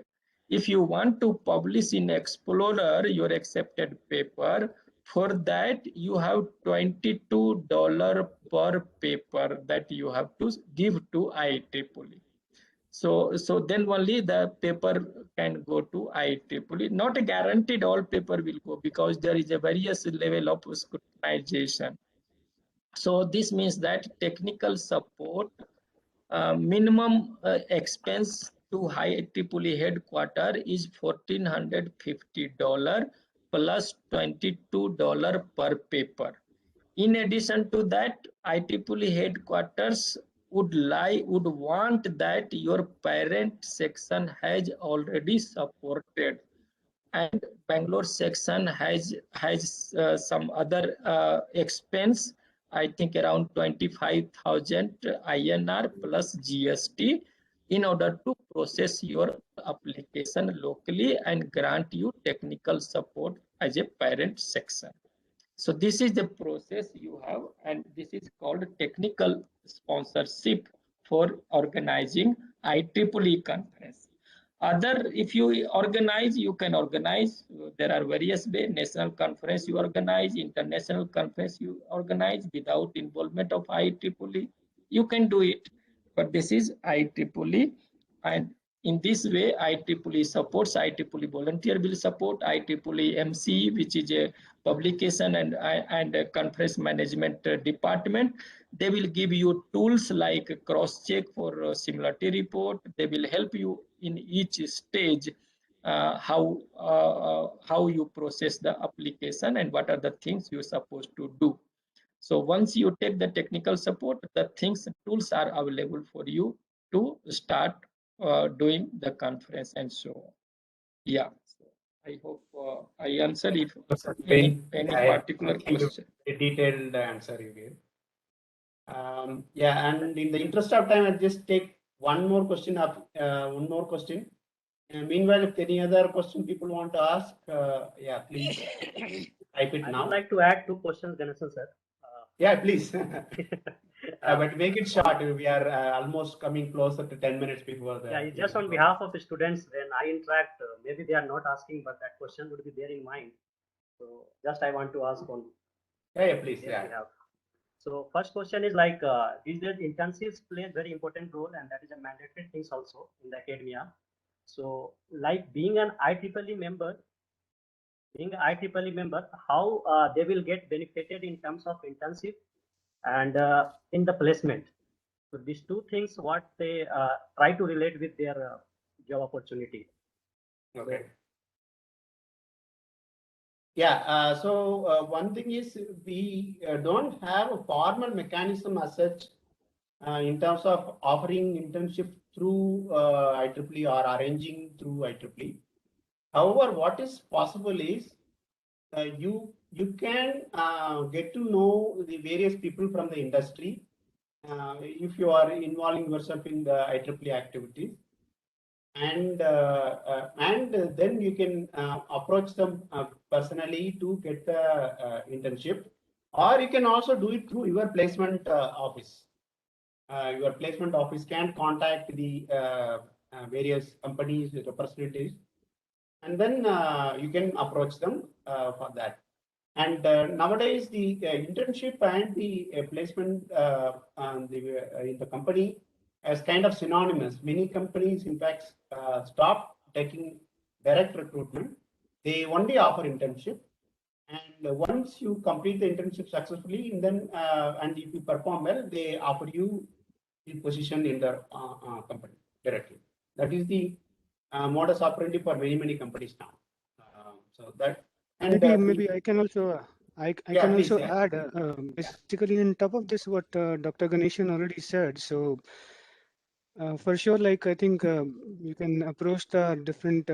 if you want to publish in Explorer your accepted paper, for that you have $22 per paper that you have to give to IEEE. So then only the paper can go to IEEE. Not guaranteed all paper will go, because there is a various level of scrutinization. So this means that technical support minimum expense to IEEE headquarter is $1,450 plus $22 per paper. In addition to that, IEEE headquarters would want that your parent section has already supported, and Bangalore section has some other expense, I think around 25,000 INR plus GST, in order to process your application locally and grant you technical support as a parent section. So this is the process you have, and this is called technical sponsorship for organizing IEEE conference. Other, if you organize, you can organize. There are various ways. National conference you organize, international conference you organize without involvement of IEEE. You can do it, but this is IEEE, and in this way, IEEE supports. IEEE volunteer will support. IEEE MC, which is a publication and a conference management department. They will give you tools like cross-check for similarity report. They will help you in each stage how you process the application and what are the things you're supposed to do. So once you take the technical support, the tools are available for you to start doing the conference and so on. Yeah, so I hope I answered it. Any particular question? A detailed answer you gave. Yeah, and in the interest of time, I'll just take one more question up. Meanwhile, if any other question people want to ask, yeah, please. type it I now. would like to add two questions, Ganesan sir. Yeah, please. But make it short. We are almost coming closer to 10 minutes before the. Yeah, just on behalf of the students, when I interact, maybe they are not asking, but that question would be there in mind. So just I want to ask on. Yeah, please. Yeah. So first question is like, these days internships play a very important role, and that is a mandatory things also in the academia. So like being an IEEE member, how they will get benefited in terms of internship and in the placement. So these two things, what they try to relate with their job opportunity. Okay. Yeah. One thing is we don't have a formal mechanism as such in terms of offering internship through IEEE or arranging through IEEE. However, what is possible is you can get to know the various people from the industry if you are involving yourself in the IEEE activities, and then you can approach them personally to get the internship, or you can also do it through your placement office. Your placement office can contact the various companies representatives, and then you can approach them for that. And nowadays, the internship and the placement in the company as kind of synonymous. Many companies, in fact, stop taking direct recruitment. They only offer internship. And once you complete the internship successfully, and then and if you perform well, they offer you the position in their company directly. That is the modus operandi for many companies now. So that. And maybe I can also I can please, also add basically on top of this what Dr. Ganeshan already said. So for sure, like I think you can approach the different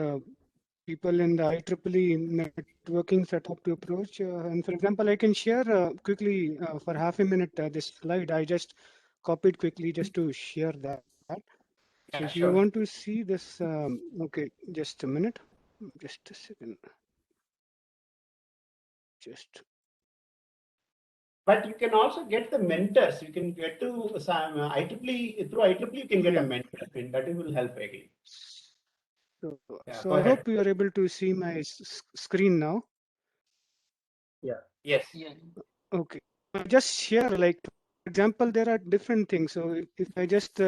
people in the IEEE networking setup to approach. And for example, I can share quickly for half a minute this slide. I just copied quickly just to share that. So if you want to see this, okay, just a minute, just a second. But you can also get the mentors. You can get to some IEEE, through IEEE, you can get a mentor, and that will help again. So I hope you are able to see my screen now. Yeah. Yes. Yeah. Okay. I just share, like, for example, there are different things. So if I just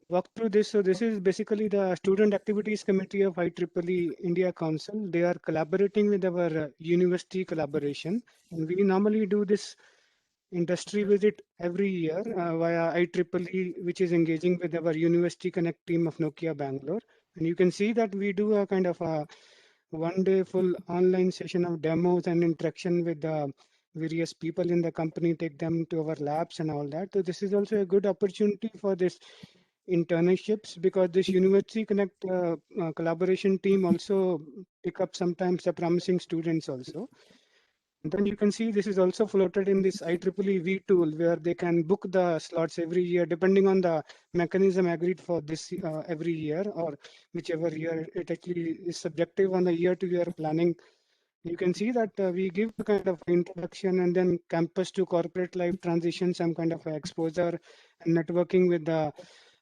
walk through this, so this is basically the Student Activities Committee of IEEE India Council. They are collaborating with our university collaboration, and we normally do this industry visit every year via IEEE, which is engaging with our University Connect team of Nokia Bangalore. And you can see that we do a kind of a one-day full online session of demos and interaction with the various people in the company, take them to our labs and all that. So this is also a good opportunity for this internships, because this University Connect collaboration team also pick up sometimes the promising students also. And then you can see this is also floated in this IEEE V tool, where they can book the slots every year depending on the mechanism agreed for this every year, or whichever year it actually is subjective on the year-to-year planning. You can see that we give a kind of introduction and then campus to corporate life transition, some kind of exposure and networking with the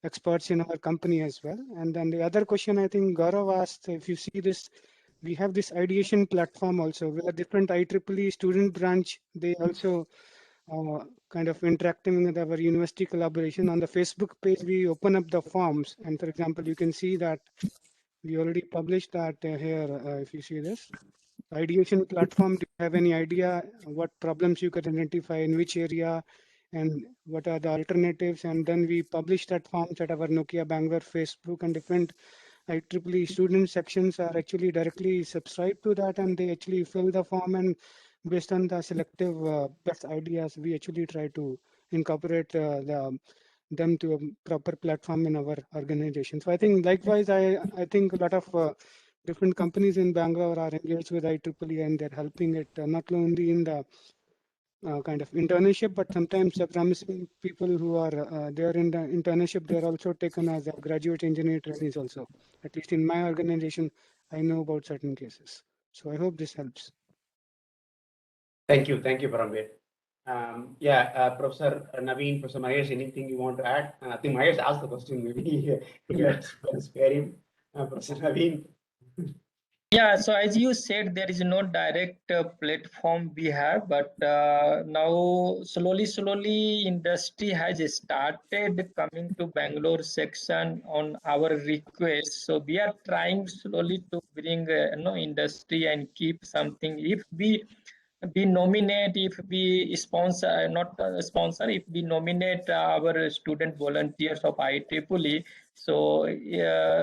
experts in our company as well. And then the other question I think Gaurav asked, if you see this, we have this ideation platform also, where different IEEE student branch, they also kind of interacting with our university collaboration. On the Facebook page, we open up the forms. And for example, you can see that we already published that here, if you see this. Ideation platform, do you have any idea what problems you could identify in which area and what are the alternatives? And then we publish that forms at our Nokia Bangalore Facebook, and different IEEE student sections are actually directly subscribed to that, and they actually fill the form, and based on the selective best ideas, we actually try to incorporate them to a proper platform in our organization. So I think likewise, I think a lot of different companies in Bangalore are engaged with IEEE, and they're helping it not only in the kind of internship, but sometimes promising people who are there in the internship, they're also taken as a graduate engineer trainees also. At least in my organization, I know about certain cases. So I hope this helps. Thank you, Paramveer. Professor Naveen, Professor Mahesh, anything you want to add? I think Mahesh asked the question, maybe let's spare him. Professor Naveen. Yeah, so as you said, there is no direct platform we have, but now slowly industry has started coming to Bangalore section on our request. So we are trying slowly to bring industry and keep something. If we nominate, if we sponsor, not sponsor, if we nominate our student volunteers of IEEE, so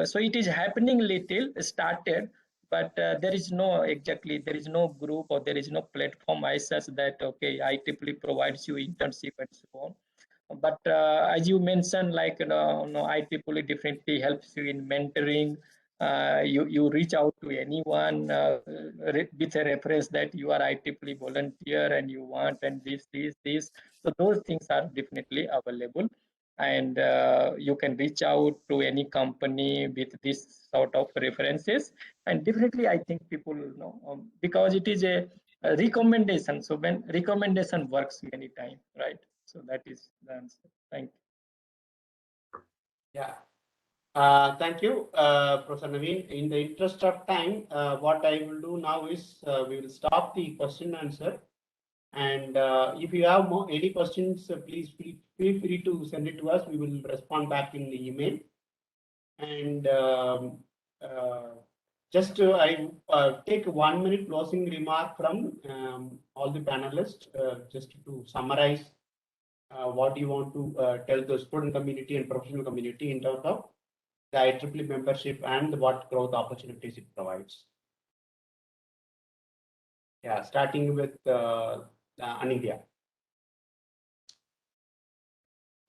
so it is happening little started, but there is no group or there is no platform as such that okay, IEEE provides you internship and so on. But as you mentioned, like IEEE definitely helps you in mentoring. You reach out to anyone with a reference that you are IEEE volunteer and you want and this. So those things are definitely available, and you can reach out to any company with this sort of references. And definitely, I think people know because it is a recommendation. So when recommendation works many times, right? So that is the answer. Thank you. Yeah. Thank you, Professor Naveen. In the interest of time, what I will do now is we will stop the question and answer. And if you have any questions, please feel free to send it to us. We will respond back in the email. And I take a 1 minute closing remark from all the panelists, just to summarize what you want to tell the student community and professional community in terms of the IEEE membership and what growth opportunities it provides. Yeah, starting with Anindya.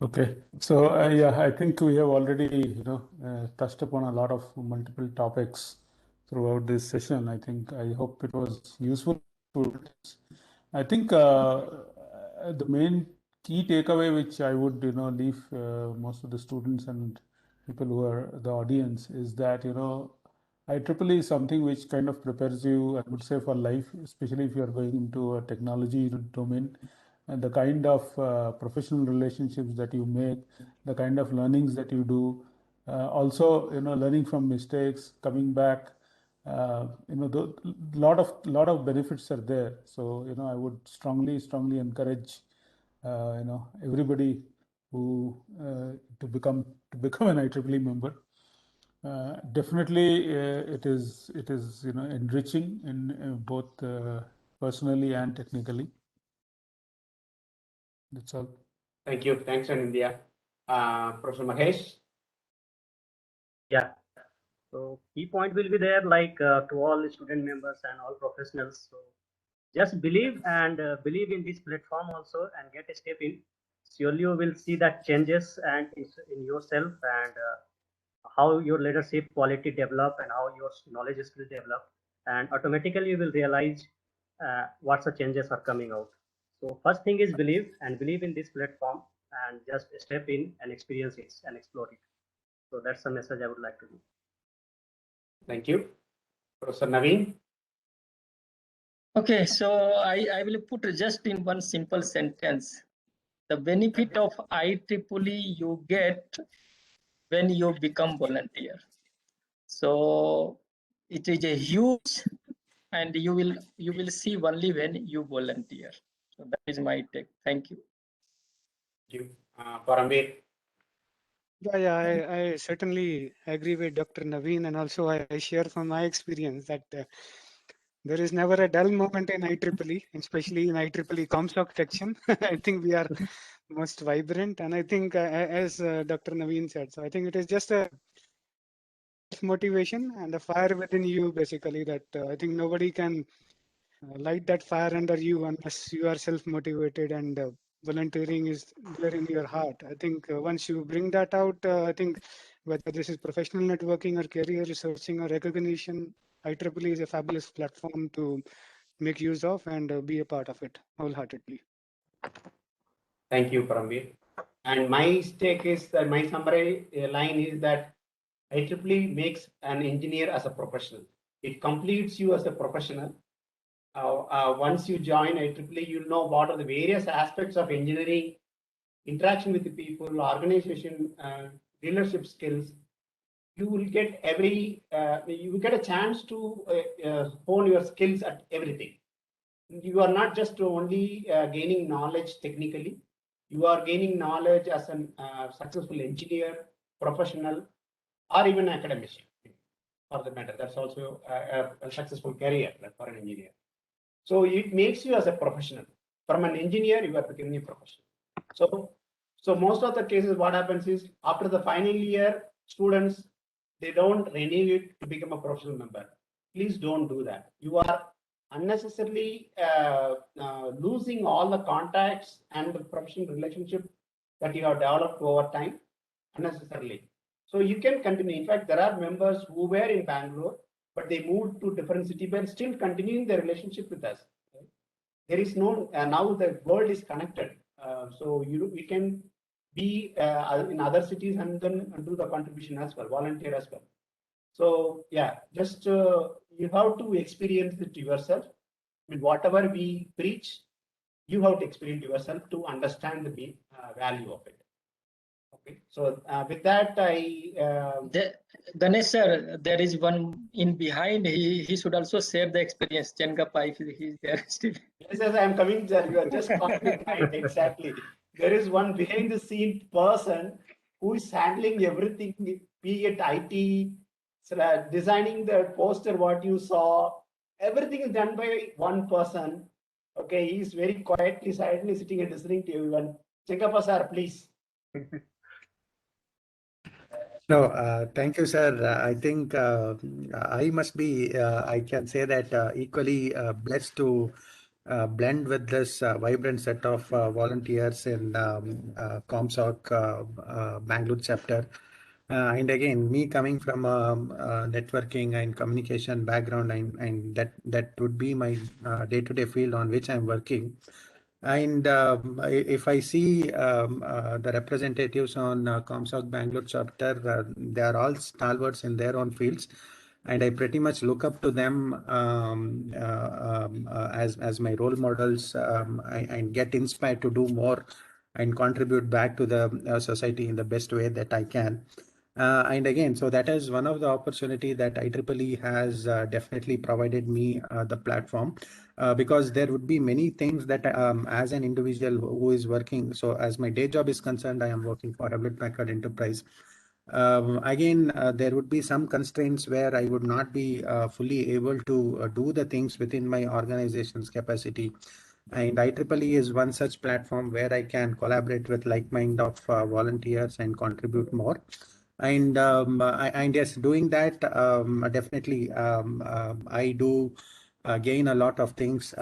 Okay, so I think we have already touched upon a lot of multiple topics throughout this session. I hope it was useful. I think the main key takeaway which I would leave most of the students and people who are the audience is that IEEE is something which kind of prepares you, I would say, for life, especially if you are going into a technology domain, and the kind of professional relationships that you make, the kind of learnings that you do, also learning from mistakes, coming back, the lot of benefits are there. So I would strongly encourage everybody who to become an IEEE member. Definitely, it is enriching in both personally and technically. That's all. Thank you. Thanks, Anindya. Professor Mahesh. Yeah. So key point will be there, like to all student members and all professionals. So just believe and believe in this platform also and get a step in. Surely you will see that changes and in yourself and how your leadership quality develop and how your knowledge skill develop, and automatically you will realize what the changes are coming out. So first thing is believe and believe in this platform and just step in and experience it and explore it. So that's the message I would like to do. Thank you. Professor Naveen. Okay, so I will put just in one simple sentence. The benefit of IEEE you get when you become volunteer. So it is a huge, and you will see only when you volunteer. So that is my take. Thank you. Thank you. Paramveer. Yeah, I certainly agree with Dr. Naveen, and also I share from my experience that there is never a dull moment in IEEE, especially in IEEE ComSoc section. I think we are most vibrant, and I think as Dr. Naveen said, so I think it is just a motivation and a fire within you, basically, that I think nobody can light that fire under you unless you are self-motivated and volunteering is there in your heart. I think once you bring that out, I think whether this is professional networking or career researching or recognition, IEEE is a fabulous platform to make use of and be a part of it wholeheartedly. Thank you, Paramveer. And my take is that my summary line is that IEEE makes an engineer as a professional. It completes you as a professional. Once you join IEEE, you'll know what are the various aspects of engineering, interaction with the people, organization, leadership skills. You will get you will get a chance to hone your skills at everything. You are not just only gaining knowledge technically, you are gaining knowledge as a successful engineer, professional, or even academician for the matter. That's also a successful career for an engineer. So it makes you as a professional. From an engineer, you are becoming a professional. So most of the cases, what happens is after the final year, students, they don't renew it to become a professional member. Please don't do that. You are unnecessarily losing all the contacts and the professional relationship that you have developed over time unnecessarily. So you can continue. In fact, there are members who were in Bangalore, but they moved to different city, but still continuing their relationship with us. There is no now the world is connected, so we can be in other cities and then do the contribution as well, volunteer as well. So yeah, just you have to experience it yourself. I mean, whatever we preach, you have to experience yourself to understand the value of it. Okay, so with that, Ganesh sir, there is one in behind. He should also share the experience. Chengappa, if he's there still. Yes, I am coming there. You are just talking right, exactly. There is one behind the scene person who is handling everything, be it IT, designing the poster, what you saw, everything is done by one person. Okay, he is very quietly, silently sitting and listening to everyone. Chengappa sir, please. No, thank you, sir. I think I must be, I can say that equally blessed to blend with this vibrant set of volunteers in ComSoc Bangalore chapter. And again, me coming from networking and communication background, and that would be my day-to-day field on which I'm working. And if I see the representatives on ComSoc Bangalore chapter, they are all stalwarts in their own fields, and I pretty much look up to them as my role models, and get inspired to do more and contribute back to the society in the best way that I can. And again, so that is one of the opportunity that IEEE has definitely provided me the platform, because there would be many things that as an individual who is working. So as my day job is concerned, I am working for Hewlett Packard Enterprise. Again, there would be some constraints where I would not be fully able to do the things within my organization's capacity. And IEEE is one such platform where I can collaborate with like mind of volunteers and contribute more. And yes, doing that, definitely I do gain a lot of things,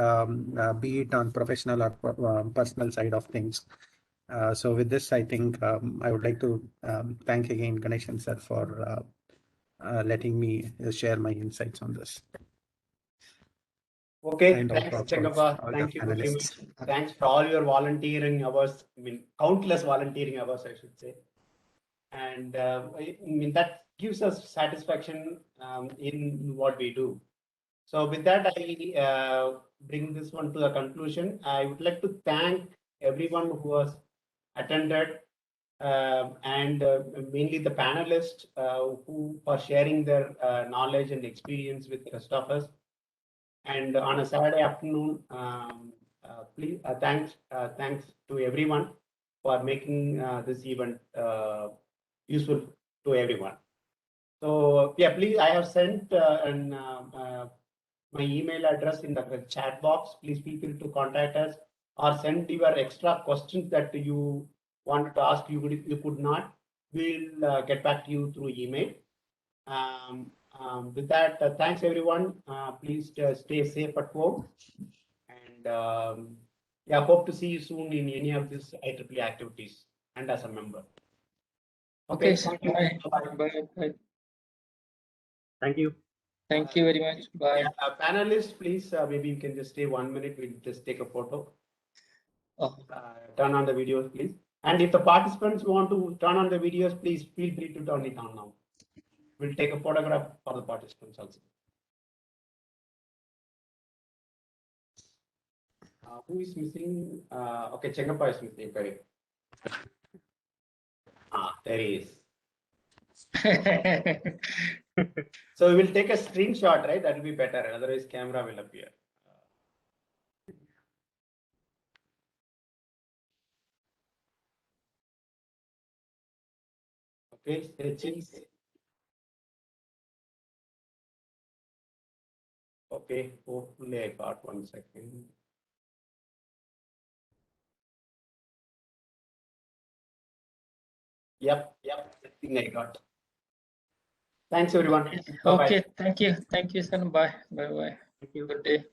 be it on professional or personal side of things. So with this, I think I would like to thank again Ganeshan sir for letting me share my insights on this. Okay, And thanks, also, of course, Chengappa. all Thank the you very much. panelists. Thanks for all your volunteering hours. I mean, countless volunteering hours, I should say. And I mean, that gives us satisfaction in what we do. So with that, I bring this one to a conclusion. I would like to thank everyone who has attended, and mainly the panelists who are sharing their knowledge and experience with the rest of us. And on a Saturday afternoon, please thanks to everyone for making this event useful to everyone. So yeah, please, I have sent my email address in the chat box. Please feel free to contact us or send your extra questions that you wanted to ask. You could not. We'll get back to you through email. With that, thanks everyone. Please stay safe at home, and yeah, hope to see you soon in any of these IEEE activities and as a member. Okay, thank you. Bye. Thank you. Thank you very much. Bye. Panelists, please, maybe you can just stay 1 minute. We'll just take a photo. Turn on the videos, please. And if the participants want to turn on the videos, please feel free to turn it on now. We'll take a photograph for the participants also. Who is missing? Okay, Chengappa is missing. Correct. There he is. So we will take a screenshot, right? That will be better. Otherwise, camera will appear. Okay, okay, hopefully I got 1 second. Yep, I think I got. Thanks everyone. Okay, thank you, sir. Bye. Bye. Thank you. Good day.